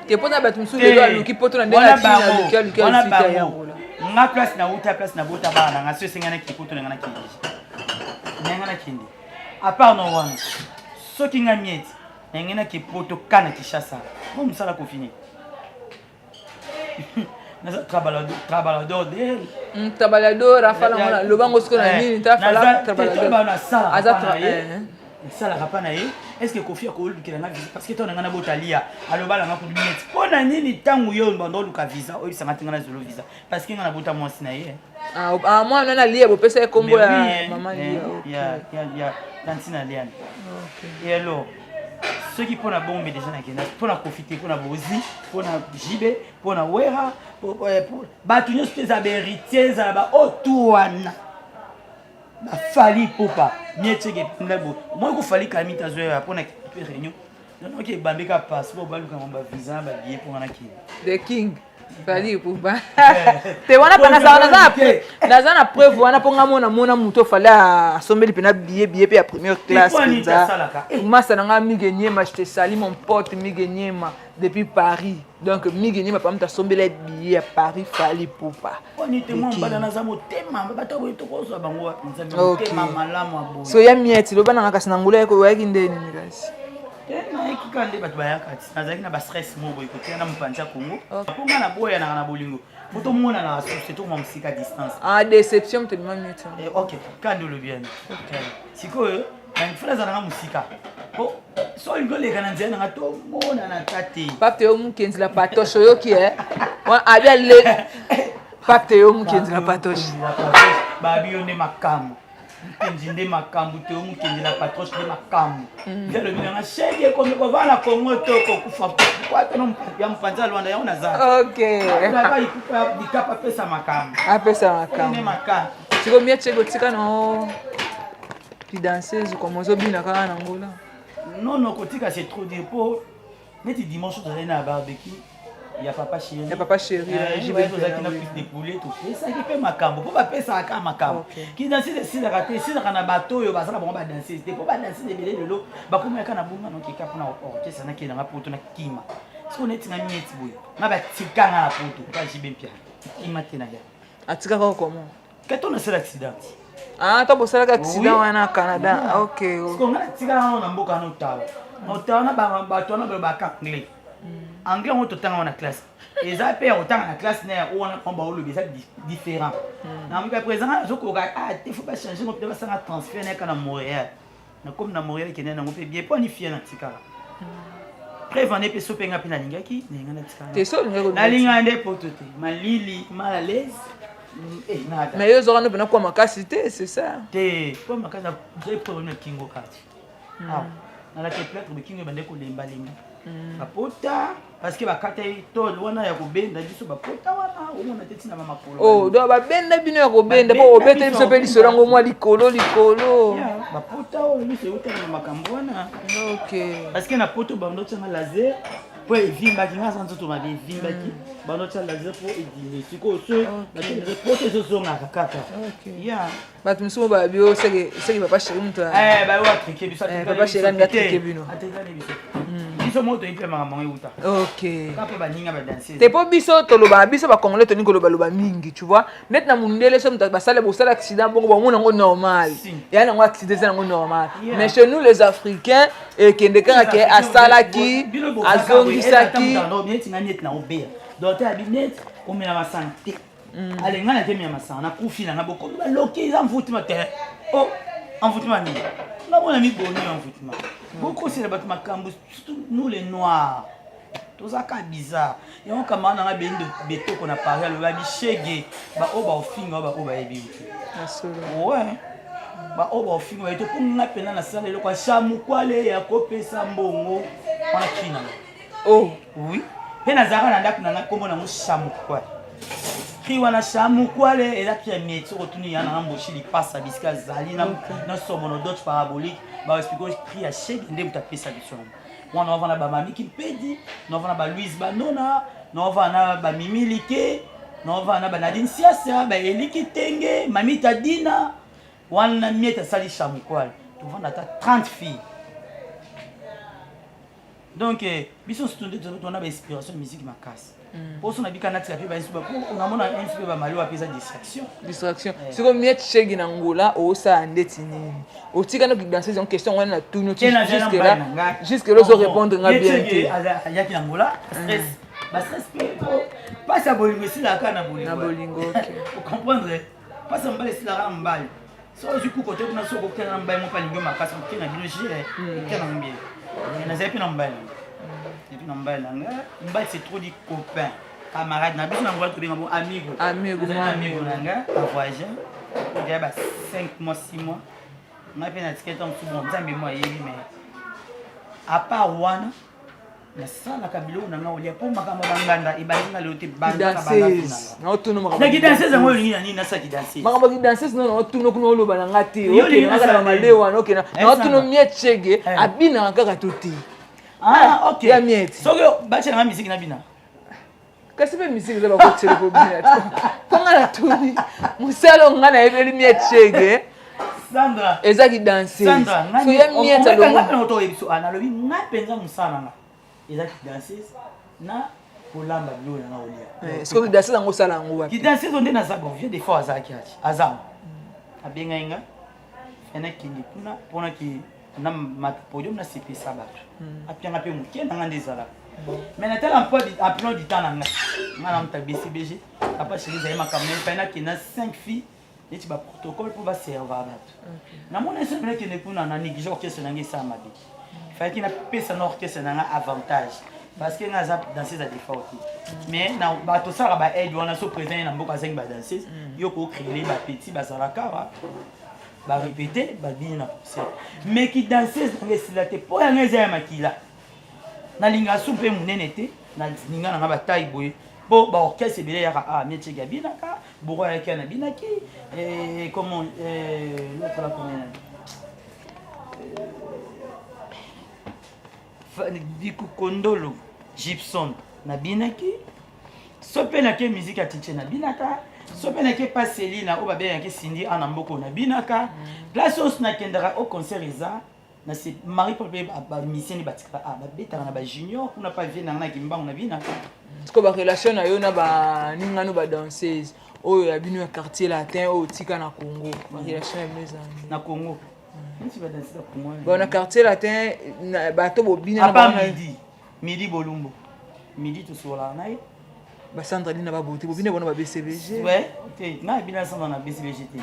Ke poto ba tumsu le lo ki poto na ndena tina lukia sita ya Angola. Nga place na uta place na bota ba na ngaso sengana ki poto ngana ki. Ngana kindi. À part no one. So ki nga mieti. Ngana ki poto kana Kinshasa. Comme ça la confiner. Naza trabalhador dele. Trabalhador, afala mona lobango siko na nini ta fala trabalhador. Azatra ça la rapana est-ce que Kofi ko lukela na visa parce que ton ngana botalia aloba la pour minute pona nini tangu yo bando luka visa o bisa matinga na zolo visa parce que ngana bota moi sina ye moi nana lia bo pesa kombo ya maman lia ya tantina liane et alors ceux qui pona bombe déjà na kena pona profiter pona bozi pona jibe pona wera pour batunyo speza héritiers za ba otuana ba fali popa mietege ndabo moi ko fali kamita zo ya pona réunion non OK bambeka passeport ba luka ba visa ba billet pour na ki the king Fali Poupa. Te wana pa naza na preuve wana po ngamona mona muto fala asombeli pena billet pe ya première classe. Masa nanga Miguenyema, je te salue mon pote Miguenyema depuis Paris. Donc Miguenyema pa mta sombeli billet ya Paris Fali Poupa. Oni te mo mbala naza motema bato boy to kozo bango nzambe motema malamu abo. So ya mieti lo bana ngaka sinangula yako waki ndeni nikasi. Na ekikande bato bayakati nazalaki na ba stress mo boy kotia na mpanza Congo ponga na boya na bolingo foto mona na société to mo musika distance déception te mama mieti OK kando lo bien sikoyo na mfula za na musika po so ingole kana nzena na to mona na tate pape yo mukenzi la patoche yoki wa abia le pape yo mukenzi la patoche babi yo ne makamu Nde makambu te omukendi la patroche de makambu. Nzelo bina shege ko ko vala Congo to ko kufa kwa tono ya mpanza Rwanda ya unaza. Okay. Baba ikupa dikapa pesa makambu. Apesa makambu. Ne makambu. Siko miet chego tika no pi danseuse comme ozo bina kana ngola. Non kotika c'est trop dire pour neti dimanche to na barbecue. Il y a papa chéri. Il y a papa chéri. Je vais vous dire qu'il de poulet tout. Et ça qui fait makambo. Pour pas faire ça à makambo. Qui danse si la raté si la bateau yo bazala bon ba danser. C'était pour pas danser de belé de l'eau. Ba comme kana bunga no kika pour na orchestre na kina poto na kima. Si on est na mieti boy. Na ba tika na poto pas jibe pia. Kima tena ya. Atika ko comment? Quand on a fait l'accident. Ah, to bosala accident wana Canada. OK. Parce qu'on a tika na mboka no tawa. No tawa na ba bato na ba ka anglais. Anglais on totanga na classe et ça paye autant na classe na on a ba olobi ça différent na mika présent zoko ka il faut pas changer on peut pas ça transfert na Montréal na comme na Montréal qui na ngopé bien pas ni fier na tikara prévendre pe sopenga pe na lingaki na na tikara te so ngako na linga nde potote malili mal à l'aise et nada mais yo zona bena kwa makasi te c'est ça te kwa makasi na très problème kingo kati ah na la peut-être be kingo bande ko lemba lemba bapota parce que bakata tol wana ya kobenda biso bapota wana omona teti na makolo oh do babenda bino ya kobenda po obeta biso pe lisorango mwa likolo bapota o biso utana na makambo wana OK parce que na poto bando tsanga laser po evimba kinga sanzo to mabe evimba ki bando tsanga laser po edile siko so na poto zo zonga kaka ya batu msumo ba bio seke papa chéri mtu ba wa trike biso papa chéri nga trike bino atengane biso biso moto ipe mama yuta OK kape baninga ba danser te po biso toloba biso ba congolais toni koloba loba mingi tu vois net na mundele so mta basala bosala accident bongo ba mona ngo normal ya na ngo accident za ngo normal mais chez nous les africains et kendeka ke asala ki azongisaki bien tinga net na obea docteur abinet omena ma santé alenga na temi ya masana na kufi na boko ba loki za mfutima te oh mfutima ni na bona mi boni mfutima beaucoup c'est ba makambo surtout nous les noirs tout ça ka bizarre et on kamana na bendo betoko na Paris le ba bichege ba oba ofinga ba oba ebi ouais ba oba ofinga ba to kunga pena na sala le kwa shamu kwale ya kopesa mbongo wana kina oh oui pena zaka na ndako na kombo na mushamu kwale kiwa na shamu kwale ela pia mietso kotuni yana ngamboshi lipasa bisika zali na somono dot parabolique ba explique cri à chèque ndé mutapesa biso wana wana ba mami kimpedi na wana ba Louise Banona na wana ba Mimilike na wana ba Nadine Siasa ba Eliki Tenge mami Tadina wana mieta sali shamu kwale tu vanda ta 30 filles donc biso studio to na ba inspiration musique makasi pour son habit kanati la pe ba inspiration on a mona un peu ba malo apesa distraction siko miet chegi na ngola o sa ndeti nini o tika no danser en question wana na tuno jusque là zo répondre nga bien te ya ki ngola stress ba stress pas ça bolingo si la kana bolingo OK vous comprendre pas ça mbale si la mbale so du coup côté na so ko kana mbale mo pa lingo makasi ko kana bino jire kana mbie na zepi na mbale et puis mbale mbale c'est trop dit copain camarade na biso na ngwa to benga bon amigo nanga voyager il y a 5 mois 6 mois na pe na ticket en tout bon nzambe moi yebi mais à part wana na sala kabilo nanga olia po makambo banganda ibalinga lote banda na otuno makambo na kidanse za ngoli nini na sa kidanse makambo kidanse no otuno kuno loba nanga te OK na kala malewa no kena na otuno miet chege abina kaka toti ah OK ya miet soko bacha na musique na bina kasi pe musique za bakotele ko bina to nga na tuni musalo nga na ebeli miette chege Sandra ezaki danser Sandra so ya miette lo nga to ebiso ana lobi nga penza musala nga ezaki danser na kolamba bilo na olia est-ce que danser ngo sala ngo wapi ki danser onde na zabo vie des fois azaki ati azam abenga inga ena kindi pona ki na podium na CP sabato apianga pe muke na ngande zala mais na tel emploi du temps na nga na mta BCBG apa chérie zaima kamene pena ki na 5 filles et tu ba protocole pour ba servir bato na mona ese mena ki ne kuna na néglige orchestre na ngisa mabi fa ki na pesa na orchestre na nga avantage parce que nga za danser za défaut mais na bato sara ba aide wana so présent na mboka zingi ba danser yo ko créer ba petit ba zalaka ba répéter ba bien na concert mais qui danser na ngesila te po ya ngeza ya makila na linga soupe munene te na linga na ba taille boye bo ba orchestre belé ya mietche gabina ka boro ya kana binaki comment l'autre là comment Biku Kondolo Gibson na binaki sope na ke musique a tiche na binaka sope na ke paseli na o babe ya ke sindi ana mboko na binaka place os na kendara au concert eza na se Marie Paul ba mission batika ba beta na ba junior kuna pa vie na kimbango na binaka ko ba relation na yo na ba ningano ba danseuse oyo ya bino ya quartier latin o tika na Congo ba relation ya meza na Congo. Bon, na quartier latin, bateau bobina na midi bolumbo. Midi tout sur la naï. Ba Sandra Lina ba boté bobina bona ba BCBG. Ouais, na bina Sandra na BCBG té.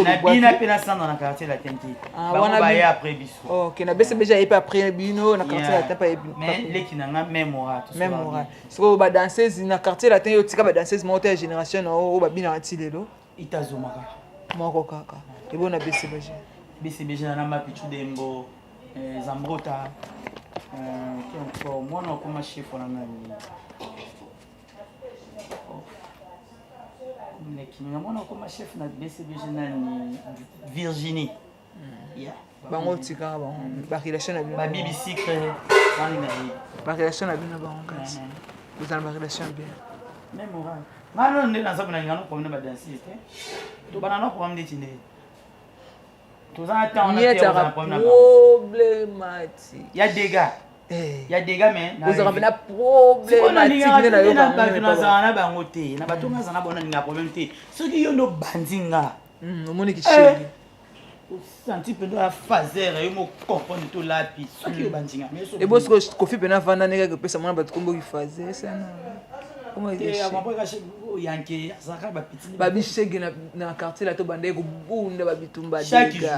Na bina pena Sandra na quartier latin té. Ba on va y après biso. OK, na BCBG et pas après bino na quartier latin pas mais leki na nga mémoire tout mémoire. So ba danseuse na quartier latin yo tika ba danseuse monter génération o ba bina atilelo. Itazomaka. Moko kaka. Et bona BCBG. BCBG na Mapichu Dembo, Zambrota, qui encore moi non comme chef on a mais qui moi non comme chef na BCBG na Virginie. Yeah. Bango tika ba relation na bien. Ba bibi secret bani na yi. Ba relation na bien bango kasi. Vous avez une relation bien. Même moral. Ngano ndena sabu na ngano comme na ba danser. To banana programme de tine. Tout ça attend problématique. Il y a des gars. Il y a des gars mais vous avez un problématique na yo na ba ngote na bato ngazana bona ninga problème te. Ce qui yondo bandinga. Omoni ki chéri. Senti peu de la phaser et mo comprendre tout là puis ce qui yo bandinga. Et boss ko Kofi pena vanda nega ko pesa mona bato kombo ki phaser ça non. Comment il est? Yanke azaka ba petit ba bishege na quartier la to bande ko bunda ba bitumba chaque jour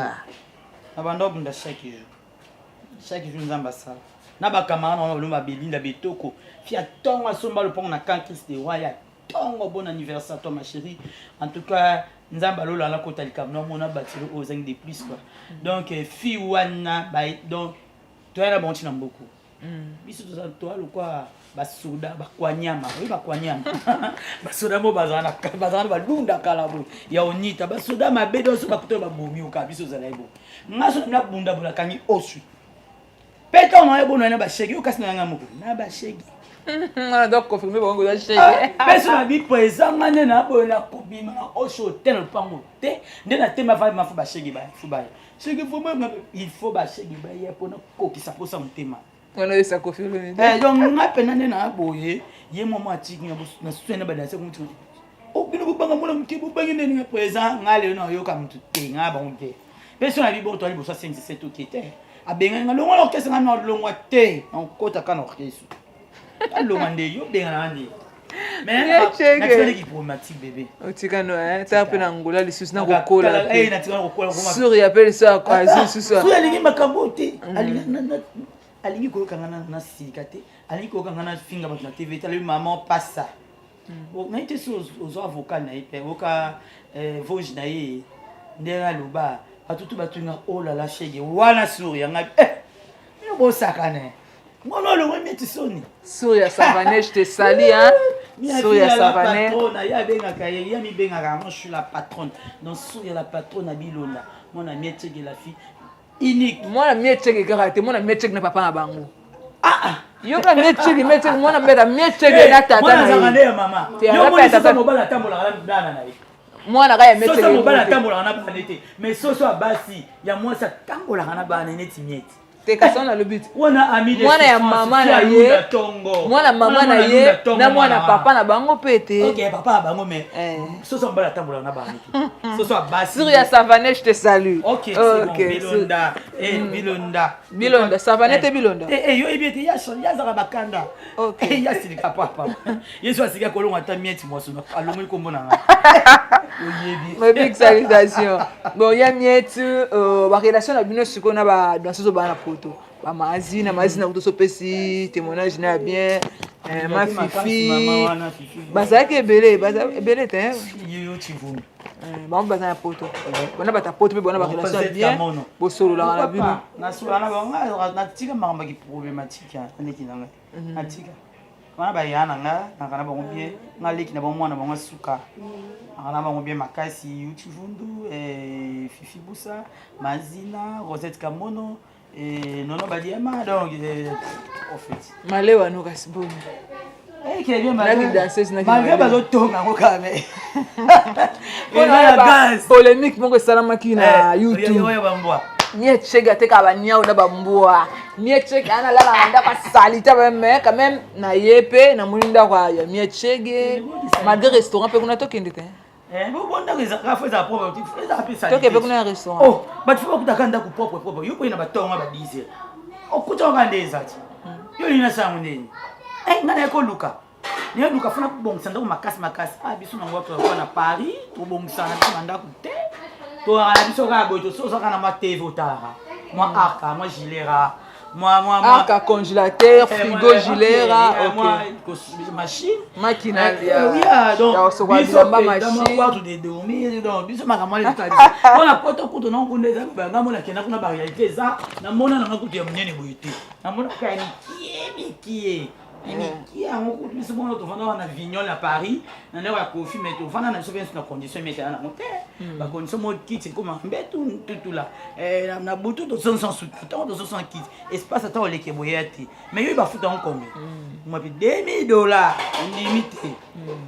abanda bunda chaque jour nzamba sala na ba camarade na ba belinda betoko fi atonga somba le pont na camp Christ de Roi ya tongo bon anniversaire toi ma chérie en tout cas nzamba lola la kota likam no mona batilo aux ans de plus quoi donc fi wana ba donc toi na bonti na mboko biso toi le quoi basoda bakwanyama oui bakwanyama basoda mo bazana balunda kala bo ya onita basoda mabedo so bakuto babomi okabiso zala ebo ngaso na bunda bula kangi osu peta on ebo na ba shegi okasi na ngamo na ba shegi na donc confirmer bongo ya shegi beso na bi présent ngane na bo na kobima na osho tel pango te ndena tema va mafu ba shegi ba fu ba shegi faut même il faut ba shegi ba ya pona kokisa posa mutema. On a eu ça confirmé. Donc nga pena na boye ye momo atiki na swena badanse kumtu. Obino bubanga mona mti bubangi ndeni présent ngale na yo ka mtu te nga ba unte. Peso na bibo to ali bo 57 okete. Abenga nga longo orchestre nga na longo te. On kota kana orchestre. Longo nde yo benga na ndi. Mais na tseli ki problématique bébé. Otika no ta pena ngola lisusu na kokola. Na tika kokola kuma. Sur ya pele ça quoi lisusu. Sur ya lingi makambo te. Alingi ko kangana na sikate alingi ko kangana finga ba na TV tali maman passa na ite so aux avocats na ite oka voje na ye ndera luba atutu batunga oh la la shege wana suri yanga yo bo sakane ngono lo ngometi soni suri ya savane je te sali hein suri ya savane patronne ya benga kaye ya mi benga ka moi je suis la patronne donc suri la patronne abilonda mon ami tege la fille unique moi la miette que karaté moi la miette que na papa na bango Yo ka mietchege mwana mbeta mietchege na tata na. Mwana zangande ya mama. Yo mwana sasa mobala tambola la bana na ye. Mwana ga ya mietchege. Soso mobala tambola na bana nete. Mais soso abasi ya mwasa tambola na bana neti mieti. Teka sana le but. Wana ami mwana ya mama na ye. Mwana mama na ye na mwana papa na bango pete. OK, papa bango mais soso mobala tambola na bana nete. Soso abasi. Sur ya Savané, je te salue. OK, c'est bon. Bilonda. Bilonda, Savané te Bilonda. Yo ebiete ya zaka bakanda. OK. Ya silika papa. Yesu asika kolonga ta mieti mwasono. Alongo ko mbona nga. Ma big salutation. Bon, ya mieti ba relation na bino siko na ba danseuse ba na poto. Ba mazina kutoso pesi témoignage na bien. Ma fifi. Bazaki ebele te. Yo chivundu. Bango baza na poto. Bona bata poto pe bona ba relation bien. Bo solo la na bino. Na solo na ba na tika makamba ki problématique ndeki nanga. Na tika. Wana ba yana nga kana bango bien ngaleki na bango mwana bango suka. Kana bango bien makasi Uchivundu Fifi Busa, Mazina, Rosette Kamono Nono Badiama donc en fait. Malewa no kasiboni. Qui est bien malgré danseuse na malgré bazo tonga ngo kame. On a gaz polémique mongo salamaki na YouTube. Yo bambwa. Mietchega te ka banyao na bambwa. Mietchega ana la nda ka salita ba mais quand même na yepe na mulinda kwa ya mietchege malgré restaurant pe kuna tokende te. Bon bonda que ça fait ça propre tu fais ça peu ça. Toke pe kuna restaurant. Oh, ba tu faut kutaka ku propre. Yo ko ina batonga ba dize. Okutonga ndeza ti. Yo ina sangu nini? Ngana ko luka. Ni luka funa kubongisa ndako makasi. Biso na ngwa kwa na Paris, to bongisa na timanda ku te. To ala biso ka boto so kana ma TV otara. Moi arca, moi gilera. Moi arca congélateur, frigo gilera, OK. Machine, maquinal. Oui, donc biso machine. Dans mon quarto de dormir, donc biso makama le tadi. On a poto kuto na kunde za banga mona kena kuna ba réalité za na mona na kuto ya mnyene boyete. Na mona ka ni kie. Qui a beaucoup plus bon to vendre na Vignoles à Paris na ne wa coffee mais to vendre na so bien na condition mais na monter ba condition mode kit c'est comme tout là na butu to 500 sous tout to 500 kit espace ata ole ke boyati mais yo ba futa en combien moi puis $2000 limité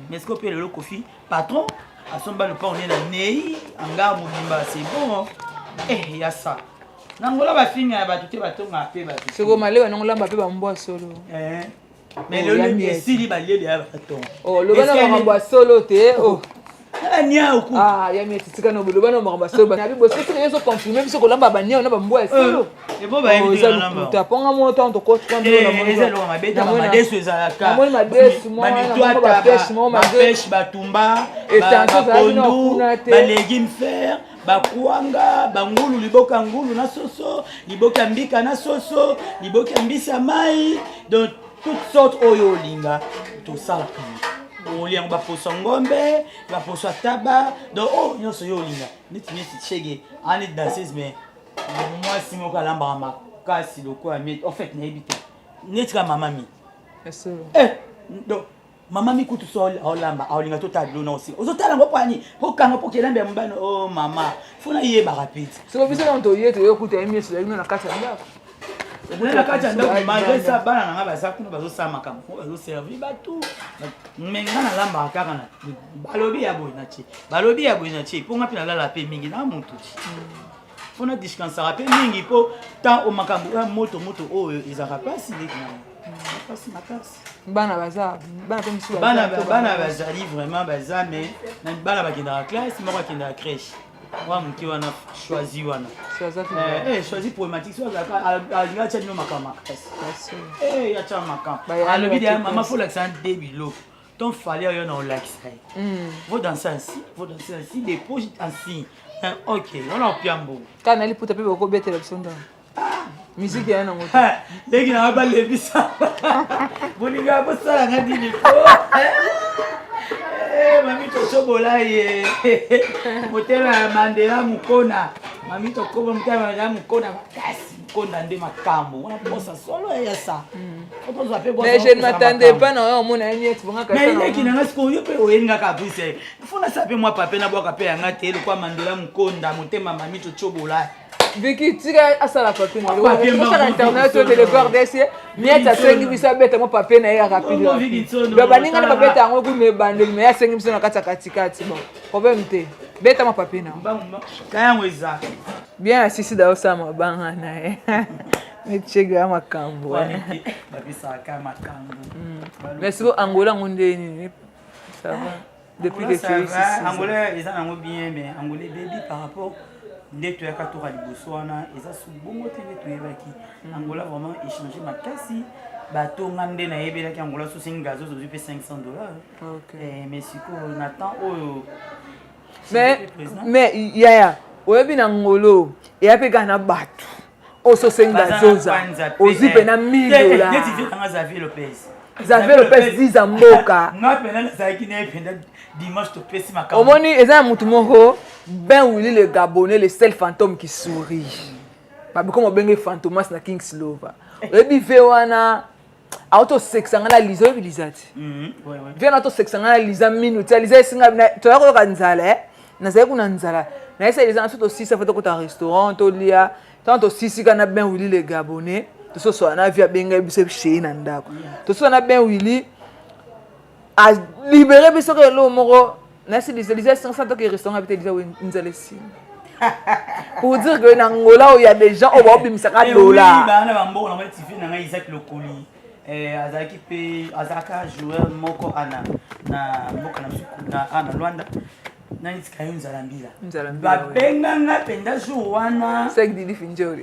mais ce qu'on paye le coffee patron à son bas le pas on est la nei anga mobimba c'est bon il y a ça nangola ba finga ba tuté ba tonga pe ba c'est comme aller wa nangola ba pe ba mbwa solo mais le si ba lié ya baton oh le bana mamba solo te oh ania oku ya mieti tika no le bana mamba solo na bi bo c'est que so confirmer biso ko lamba ba nia na ba mbwa solo et bon ba invité na namba ta ponga mo to to ko kwa ndo na mo eza lo mabeta ma desu eza ka mo ma desu mo na ba pêche mo ma pêche batumba bakondu ba légumes fer bakuanga bangulu liboka ngulu na soso liboka mbika na soso liboka mbisa mai donc toutes sortes oyo linga tout ça on lien ba poso ngombe ba poso taba donc nyonso yo linga niti chege ani danseuse mais moi si mo kalamba makasi loko ami en fait na ebite neti ka mama mi donc mama mi kutu so olamba olinga to tablo na aussi ozotala ngo pani okanga pokelamba mbano oh mama funa ye ba rapide so biso na to yeto yo kuta emi so na kata ndako na kata ndako malgré ça bana na baza kuna bazo sa makambo bazo servir batou mais ngana lamba kaka na balobi ya boy na chi ponga pina la pe mingi na muntu funa discansera pe mingi po tant o makambo moto oyo ezaka pasi lekina pasi makasi bana bazali vraiment baza mais bana bakendaka classe moko akendaka crèche wa moke wana choisi wana choisi problématique so alinga atia bino makambo makasi atia makambo alobi de mama fo lakisa nde biloko donc fallait oyo na olakisa ye vo danser ainsi des projets ainsi ok wana opia mbongo kana liputa pe bakobetela biso ndana musique ya nango leki na balebisa bolinga bosala nga dini po mami tosobola ye motema ya Mandela Mukona mami tokoba motema ya Mandela Mukona makasi Mukonda nde makambo wana posa solo ya ça mais je ne m'attendais pas na on a une bonga ka mais leki na ngasko yo pe oyenga ka bise funa sape moi papa na bwaka pe yanga te le kwa Mandela Mukonda motema mami tosobola Vicky, tu as ça la papier. Sur internet, tu le corps d'essai. Mais tu as 5 minutes à mettre mon papier rapide. Le banning à la papier, en gros, mais banding, mais à 5 minutes à Katikati. Bon, problème t'es. Bête à mon papier. Bien assis dans ça, ma banane. Mais tu es à ma cambo. Mais si vous Angola, on est. Ça va. Depuis que tu es ici. Angola, ils ont bien, mais Angolais baby par rapport. Dès que tu as 4 à Liboswana, ils ont souvent été nettoyés. Angola vraiment échangé ma casse. Bateau ngande na yebela ki Angola sous un gaz aujourd'hui fait $500. OK. Mais si on attend mais yaya, oyebi na ngolo, et après gana batu. Oso senga zoza. Ozipe na $1000. Qu'est-ce que tu fais dans Xavier Lopez? Xavier Lopez dit Zamboka. Nga pena ça qui n'est pena dimanche to pesi makamba. Omoni eza mutu moko ben Willy le Gabonais le seul fantôme qui sourit. Ba comme benga fantomas na King Slova. Oyebi ve wana auto sexanga na lizo bilizati. Ouais. Viens auto sexanga na liza minute liza singa to yako kanzala na zaye kuna nzala. Na esa liza nso to 6 fa to ko restaurant to lia. Tant to 6 kana ben Willy le Gabonais. To so na via benga biso chez na ndako. To so na ben Willy a libéré biso ke lo moko na si les 500 to ke restaurant habité déjà nzala si. Pour dire que dans Angola où il y a des gens au bord bimisa ka dollar. Oui, ba na bambo na mati fi na Isaac Lokoli. Azaki pe azaka joueur moko ana na mboka na ana Luanda. Na itika yo nzala mbila. Ba benga nga penda jour wana. C'est Didi Finjori.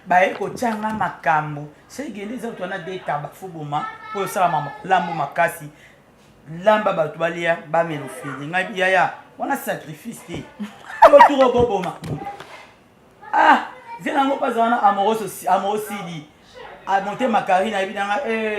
Ba eko changa makambo. C'est gende za twana data ba fubuma po sala mama lambo makasi. Lamba ba tubalia ba melofeli. Ngai yaya wana sacrifice ti. Autour boboma. Viens ngo pas wana amorosidi. A monter ma carrière na bidanga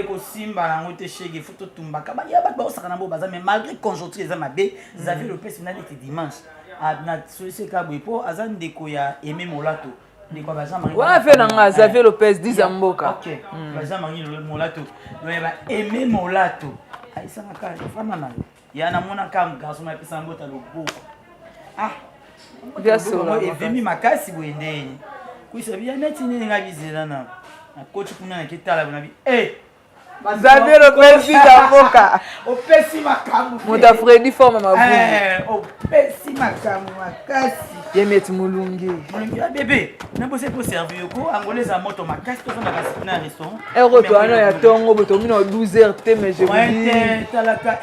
ko simba na ngote shege photo tumbaka ba ya ba osaka na bo baza mais malgré conjoncture eza mabe Xavier Lopez na le dimanche na solise ka boipo azan ndeko ya Aimé Molato ndeko ba Jean-Marie wana fait na Xavier Lopez dit Zamboka. OK ba Jean-Marie Molato no ba Aimé Molato aisa na ka fana na ya na mona ka garçon na pesa mbota lobo bien sûr et vemi makasi boendeni kuisa bien neti ni ngabizela na coach kuna kitala bana Xavier Lopez dit Zamboka. Opesi makambo Muta Freddy forme mabu. Opesi makambo makasi Yemeti mulungi. Mulungi bébé na bose pour servir ko angolais za moto makasi to na kasi na restaurant. Retour ana ya tongo boto mino 12h te mais je vous dis talaka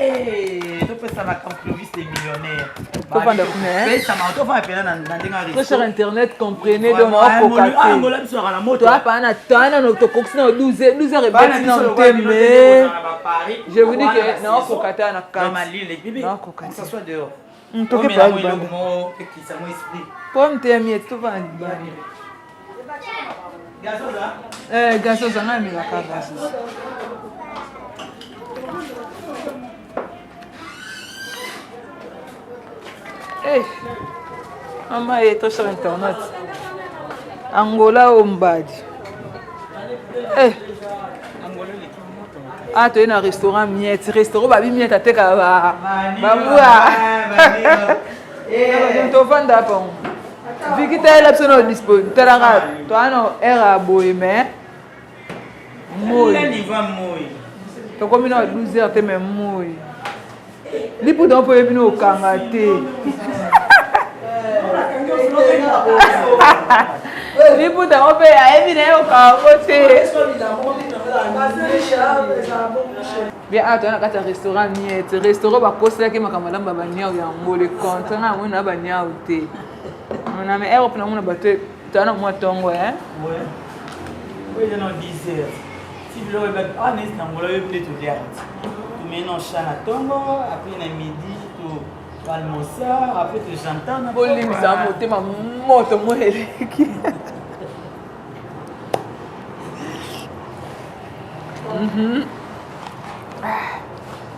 to pesa makambo Clovis est millionnaire. To panda kuna pesa ma to fa pena na ndinga restaurant. Sur internet comprenez donc on peut capter. Angola biso na moto. Toi pas na tana no to koksina 12h et beti na mais je vous dis que non faut capter na carte. Non faut capter. Ça soit dehors. On peut pas le mot qui ça mon esprit. Pomme te miette to va ni ba. Gasoza? Gasoza na mi la carte. Maman est sur internet. Angola Ombadi. Tu es dans un restaurant miette. Restaurant babi miette à teka ba. Babua. Tu vas vendre pas. Vu que tu es là sur disponible. Tu as un era bohemien. Moi. Tu as combien de 12 heures te même moi. Li pour donc pour venir au Kangaté. Li pour donc pour venir au Kangaté. Bien tu as un restaurant miette. Restaurant ba kosa ki makamala ba banya ya ngole compte na mona banya uté. On a mais Europe na mona baté. Tu as na moi tongo hein. Ouais. Oui, dans 10 heures. Si vous le regardez, on est dans le peut-être au théâtre. Maintenant, chana tongo, après na midi, tu almoça, après tu j'entends. Bolim ça monter ma moto moi eleki.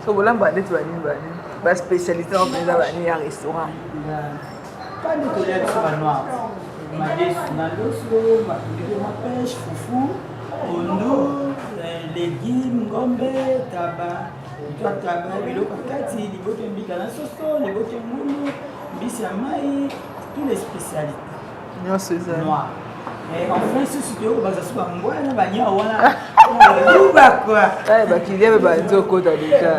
So bolam bade tu bani ba spécialité en pesa bani ya restaurant. Pas de tolérance sur la noire. Ma dessunaloso, ma pêche, foufou, ondo, légumes, gombe, tabac. Taba biloko kati liboke mbika na soso liboke ngulu mbisi ya mai tous les spécialités nyonso eza noir En France, si tu veux, ça soit un bon, on va y avoir. Tout va quoi. Qui lève Banzo Kota déjà.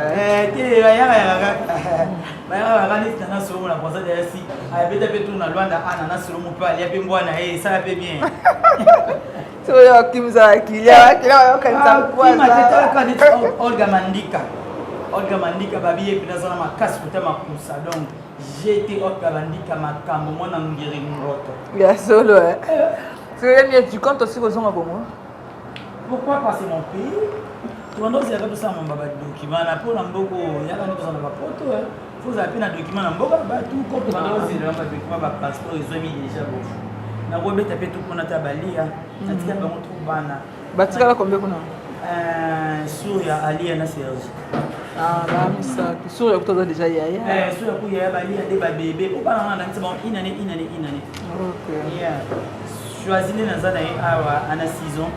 Olga Mandika babiye pinazana makasi kutama kusa donc j'étais Olga Mandika makambo mwana ngiri ngoto ya solo tu comptes aussi aux hommes Congo. Pourquoi passer mon pays? Tu vas nous dire que ça mon baba document na pour mboko yaka ni besoin de poto faut appeler un document na mboka ba tout comme tu vas nous dire ba document ba passeport ils ont mis déjà bon na robe tapé tout pour na tabalia na tika ba motro bana batika combien kuna sur ya ali na Serge. Ah, bah, ça, sur le côté déjà yaya. Sur le coup, il y a des bébés. Pour pas l'en c'est bon, une année. Ok. Choisis les dans année à la saison.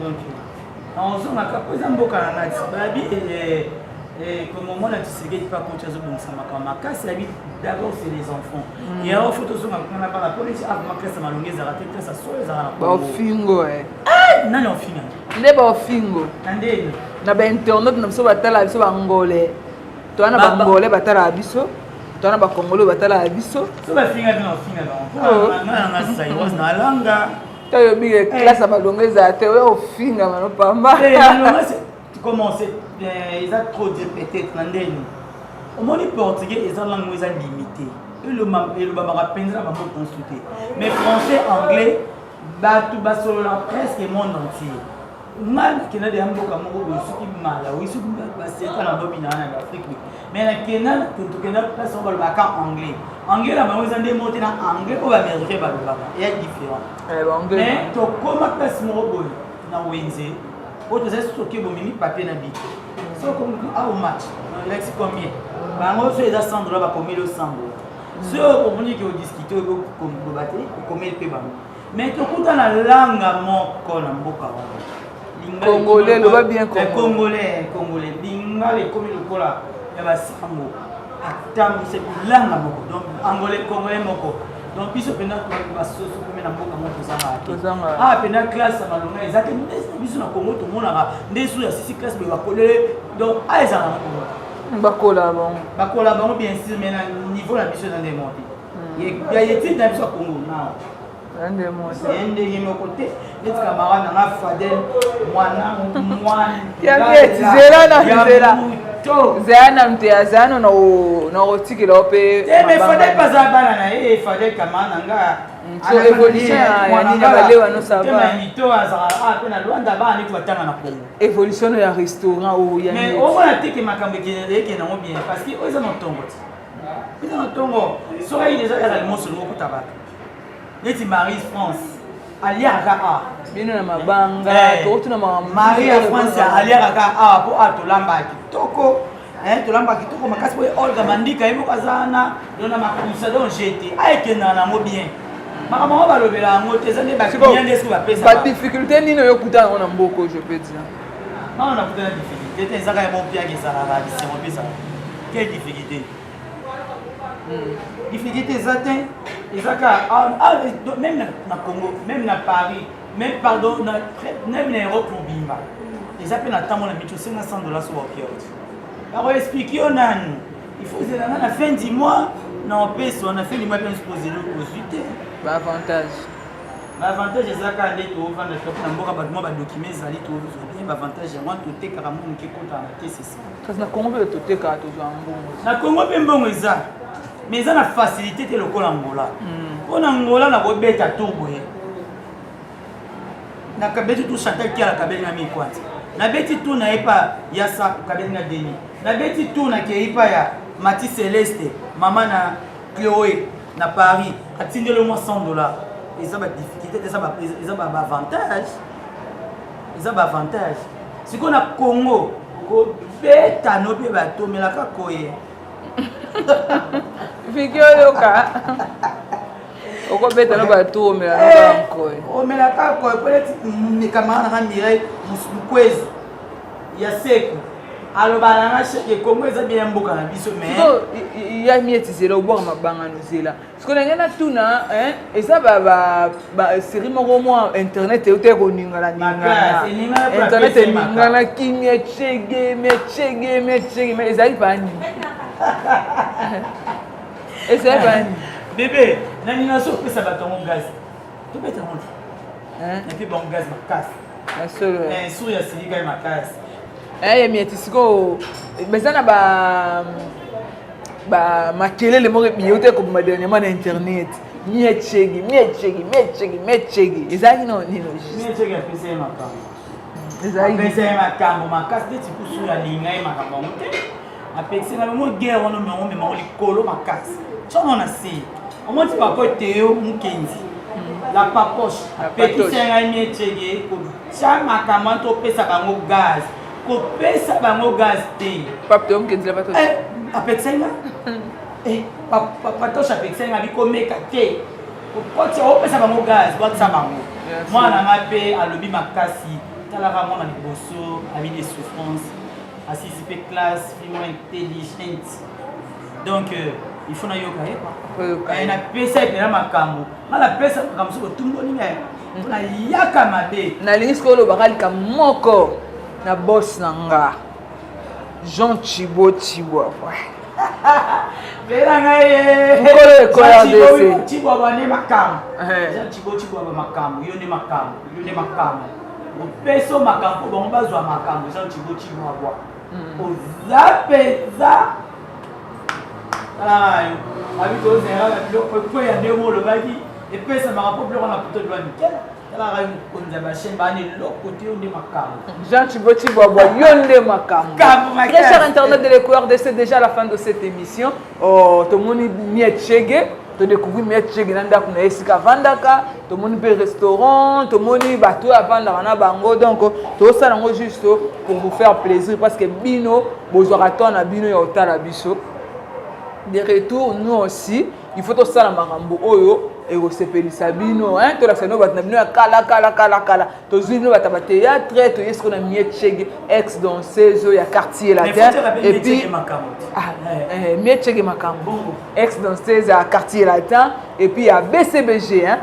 Donc, on s'en a capé un beau canal. Baby et comme moi là, tu sais que pas contre les autres, ça m'a comme ma casse. D'abord, c'est les enfants. Et alors, photo sur ma pas la police. Ah, ma classe m'a longué, ça raté, ça soit ça. Bah, fingo non, non, fingo. Ne ba fingo. Andé. Na ba internet na biso batala biso bangolais. To na bangolais batala biso. To na ba congolais batala biso. So ba finga bien finga ba. Na ça y was na langa. To yo big classe ba longeza te o finga mano pamba. Tu commences ils ont trop dit peut-être ndeni. Au moins les portugais ils ont langue ils ont limité. Et le baba pendra ba consulter. Mais français anglais ba tout ba solo la presque monde entier. Mal Kenya de Hamburg comme au suki Malawi suki c'est quand on domine en Afrique mais la Kenya tout Kenya place on va le anglais là ba ils ont démonté en anglais ou américain ba le baba il y a différent mais to comment place mo boy na wenze auto c'est stocké bo mini papier na bit so comme how much like combien ba ngo fait ça 100 $ ba combien le 100 $. So on dit que discuter comme battre combien le paie ba mais to kuta na langa moko na mboka Congolais, le va bien Congolais. Binga les communes de Kola, il y a Sambo. Atam, c'est langue moko. Donc, Angolais, Congolais moko. Donc, puis, ce pendant que tu vas se soumettre à Mboka Moko. Ah, pendant classe, à Malonga, ils ont dit que le Congo, tout le monde a des sous la 6 classes, mais il va coller. Donc, ah, ils ont Bakola, bon. Bakola, bon, bien sûr, mais le niveau de la mission dans les mondes. Il y a des études dans le Congo. Yende yimo côté les camarades na Fadel mwana ya zela mtezana na rotikela ope mais Fadel pas abana na Fadel kamana nga so evolution ya nini balewa no ça va mito azara na Luanda ba ni kubatanga na Congo evolution ya restaurant ou ya mais au moins teke makambe ke na bien parce que ils ont tongo ils ont tongo so il déjà ya le mot sur le tabac Neti Marie France, Aliaka A. Bino na mabanga, to na Marie France Aliaka A pour atolamba kitoko. Tolamba kitoko makasi po Olga Mandika yebo kazana, dona makusa don jeté. Aikena na mo bien. Maman va lever la ngote ezane ba bien desko ba pesa. Pas difficulté ni no yokuta na mboko je peux dire. Non, on a beaucoup de difficultés. C'est ça qui est mon pire qui ça là, c'est mon pire ça. Quelle difficulté? Difficulté exacte. Même na Congo, même na Paris, même pardon, même na Europe ou bimba. Ils appellent à temps la météo 500 $ sur le pied. Alors expliquer on a il faut que à la fin du mois, on passe on a fait du mois pour se poser le consulter. Bah avantage. L'avantage c'est ça quand les tout vendre le na mboka ba moi ba documents ça li tout bien avantage moi tout te karamu qui compte na caisse ça. Parce na Congo tout te ka to mbongo. Na Congo pe mbongo eza. Mais ça a facilité le col Angola. On Angola na bobeta tobo. Na kabeti tout chanter qui a la kabeli na mikwati. Na beti tout na epa yasa kabeli na deni. Na beti tout na ke epa ya Mati Céleste, maman na Chloé na Paris, atinde le moins 100 $. Et ça va difficulté, ça va avantage. Ça va avantage. Si qu'on a Congo, ko beta no pe bato mais la ka koye. Figure yoka. Oko beta no bato mais la ko. O mais la ka ko peut-être mes camarades na Mireille Mukwezu. Ya seko. Alors balanga cheke Congo eza bien mboka na biso mais il y a mieti zela obwa mabanga no zela parce que ngena tuna et ça ba série moko mo internet e uté ko ningala internet e ningala kimia chege mais ezali bani ezali bani bébé nani na so pesa batongo gaz to beta mon et puis bon gaz makasi la seule sur ya siliga makasi mieti siko bezana ba makelele moko biyote ko dernièrement na internet miechegi ezali no nino miechegi apesa makambo ezali apesa makambo makasi te kusu ya lingai makambo te apesa na mo guerre ono me mo likolo makasi sono na si omo ti papa teo mukenzi la papoche apesa ngai miechegi ko chama makambo to pesa bango gaz kopesa bango gaz te papa teo mukenzi la pato apesa nga patoche apesa nga bikomeka te kokoti opesa bango gaz bakisa bango mwana nga mpe alobi makasi talaka mwana liboso abi des souffrances asisi mpe classe fimo intelligente donc il faut nayoka ye napesa epela makambo nga napesa makambo soki otumbolinga mpona yaka mabe nalingi soki olobaka lika moko na boss na nga Jean Thibaut belanga ye nkolo ekoya dese Thibaut ne makambo Jean Thibaut makambo yo ne makambo opeso makambo bango bazwa makambo Jean Thibaut oza peza ayo abi kozera na biloko ekoya nde mo olobaki epesa makambo biloko na poto lwa mikele talaka mokonzi ya bachaine bani eloko te yo nde makambo Jean Thibaut yo nde makambo. Très cher internet de l'Équateur, c'est déjà la fin de cette émission. Tout le monde miet chege, tu découvres miet chege nanda kuna esika vandaka, tout le monde peut restaurant, tout le monde bateau à vendre na bango donc tout ça nango juste pour vous faire plaisir parce que bino bozwaka to na bino ya otala biso. De retour nous aussi, il faut tout ça la makambo oyo et au sepelisa bino hein to la seno batna bino kala to zino bataba théâtre to yesko na miet chege ex danseuse ya quartier latin et puis miet chege makambo ex danseuse ya quartier latin et puis à BCBG hein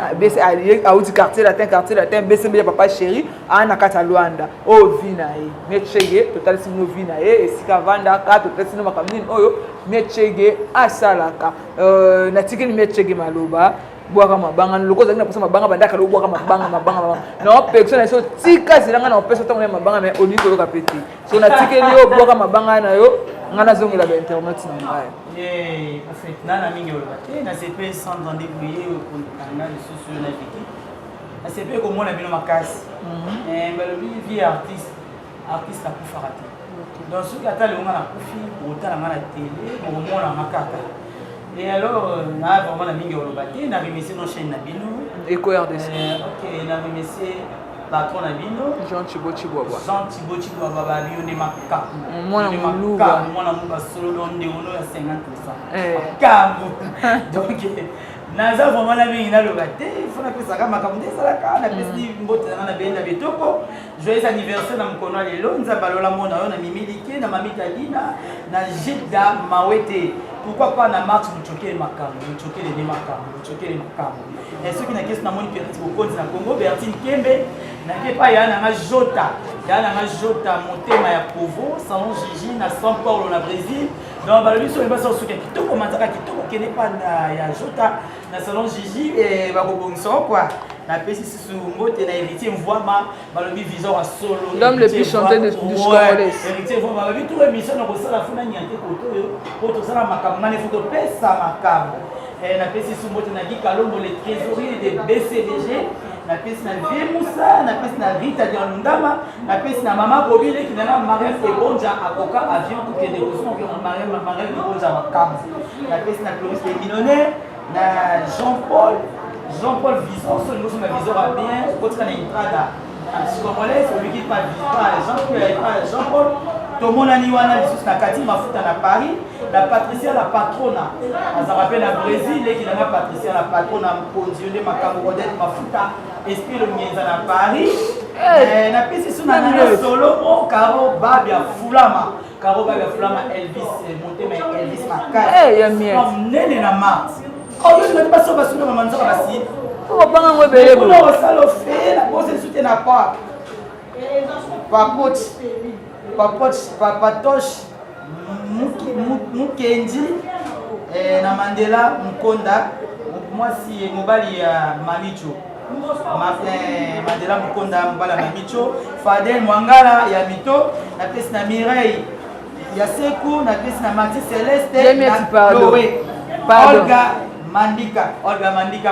à outi quartier latin BCBG papa chéri ana kata Luanda o vina e miet chege total sino vina e esika vanda ka total sino makamini oyo miet chege asalaka na tikini miet chege maloba boaka mabanga loko zaki na posa mabanga bandaka lo boaka mabanga na personne so tika zilanga na opesa tango na mabanga mais oni ko yoka peti so na tikeli yo boaka mabanga na yo ngana zongela ba internet na ngai en fait nana mingi yo te na CP sans rendez-vous ye pour kanga le socio na viki na CP ko mona bino makasi balobi vie artiste akufaka te donc soki ata leonga na kufi otala nga na télé okomona makaka. Et alors, on a vraiment la mingi olobaki, on a remercié nos chaînes Nabino. EcoRDC. Ok, on a remercié patron Nabino. Jean Thibaut on est maka. Moi Moulouba. Moi na Moulouba solo on est à 50%. Kambo. Donc naza vraiment la mingi na lobate, il faut na pesa kama makambo salaka na pesi mbote na benda betoko. Joyeux anniversaire na mkono lelo, nzabalola mona yo na mimilike na mamita dina na jida mawete. Pourquoi pas na marche vous choquer makambo, et ceux qui na question na moni peut-être au compte na Congo Bertine Kembe na kepa ya na Jota motema ya Provo salon Gigi na São Paulo na Brésil donc balobi so eba so soki kitoko manzaka kitoko kene pa na ya Jota na salon Gigi et ba kobongso quoi na pesi su mbote na héritier Mvwama balobi visor à solo l'homme le plus chanté du Congolais héritier Mvwama balobi tout émission na kosala funa nyante koto yo poto sala makambo ngane futo pesa makambo na pesi su mbote na Gikalombo le trésorier de BCBG na pesi na Vie Moussa na pesi na Rita Dialundama na pesi na Mama Bobile qui na Mariam Ebonja akoka avion pour que des raisons que Mariam Ebonja makambo na pesi na Clovis Minone na Jean-Paul Vison, ce nouveau Vison va bien, quand on a une entrada en congolais, celui qui pas Jean-Paul, tout le monde a dit na Kati mafuta na Paris, la Patricia la patrona, on se rappelle la Brésil, qui n'a pas Patricia la patrona, positionné ma camerounaise mafuta, esprit le mien à Paris, na pesi sous na solo, caro babia fulama. Caro va la flamme Elvis monter mais Elvis Makai. Eh ya miette. Nene na Mars. Oh je ne pas ça parce que maman ça va si. On va pas en rebelle. On va ça le fait la bosse soutien n'a pas. Papatoche Mukendi na Mandela Mukonda moi si mobali ya Mamicho Mandela Mukonda mobali ya Mamicho Fadel Mwangala ya Mito na pesi na Mireille ya Seku na pesi na Mati Celeste na Lowe Olga Mandika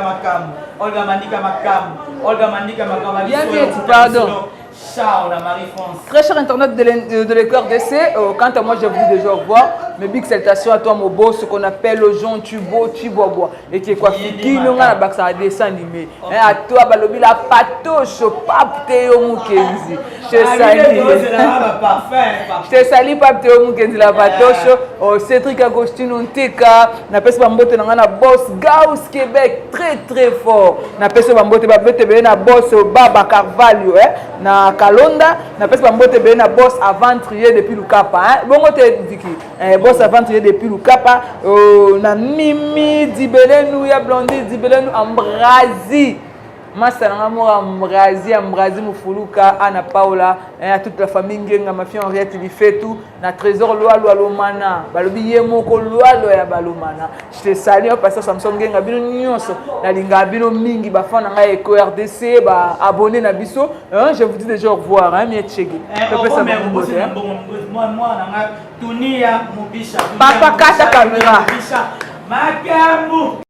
Makamu pardon. Ciao la Marie-France. Très cher internaute de l'école d'essai, quant à moi j'ai voulu déjà voir, mes big salutations à toi mon beau, ce qu'on appelle le Jean Tubo, Tubobois. Et qui est quoi qui nous a la ça a dessin animé. À toi balobi la patoche, pape Théo Mukenzi. Je te salue pape Théo Mukenzi la patoche, Cédric Agostino Nteka, na pesa bambote na boss Gauss Québec très très fort. Na pesa bambote babete na boss Baba Carvalho na Kalonda na pesa bambote be na boss aventurier depuis Lukapa bongo te diki boss aventurier depuis Lukapa na Mimi Dibelenu ya Blondie Dibelenu Ambrazi Massa na Ambrazi Mufuluka Ana Paula à toute la famille Ngenga ma fille Henriette il fait tout na trésor Loalo Alomana balobi yemoko Loalo ya Balomana je te salue au passage Samson Ngenga bino nyonso na linga bino mingi ba fana nga Eco RDC ba abonné na biso je vous dis déjà au revoir miet chegi moi na Tunia Mubisha Papa kata caméra Makambu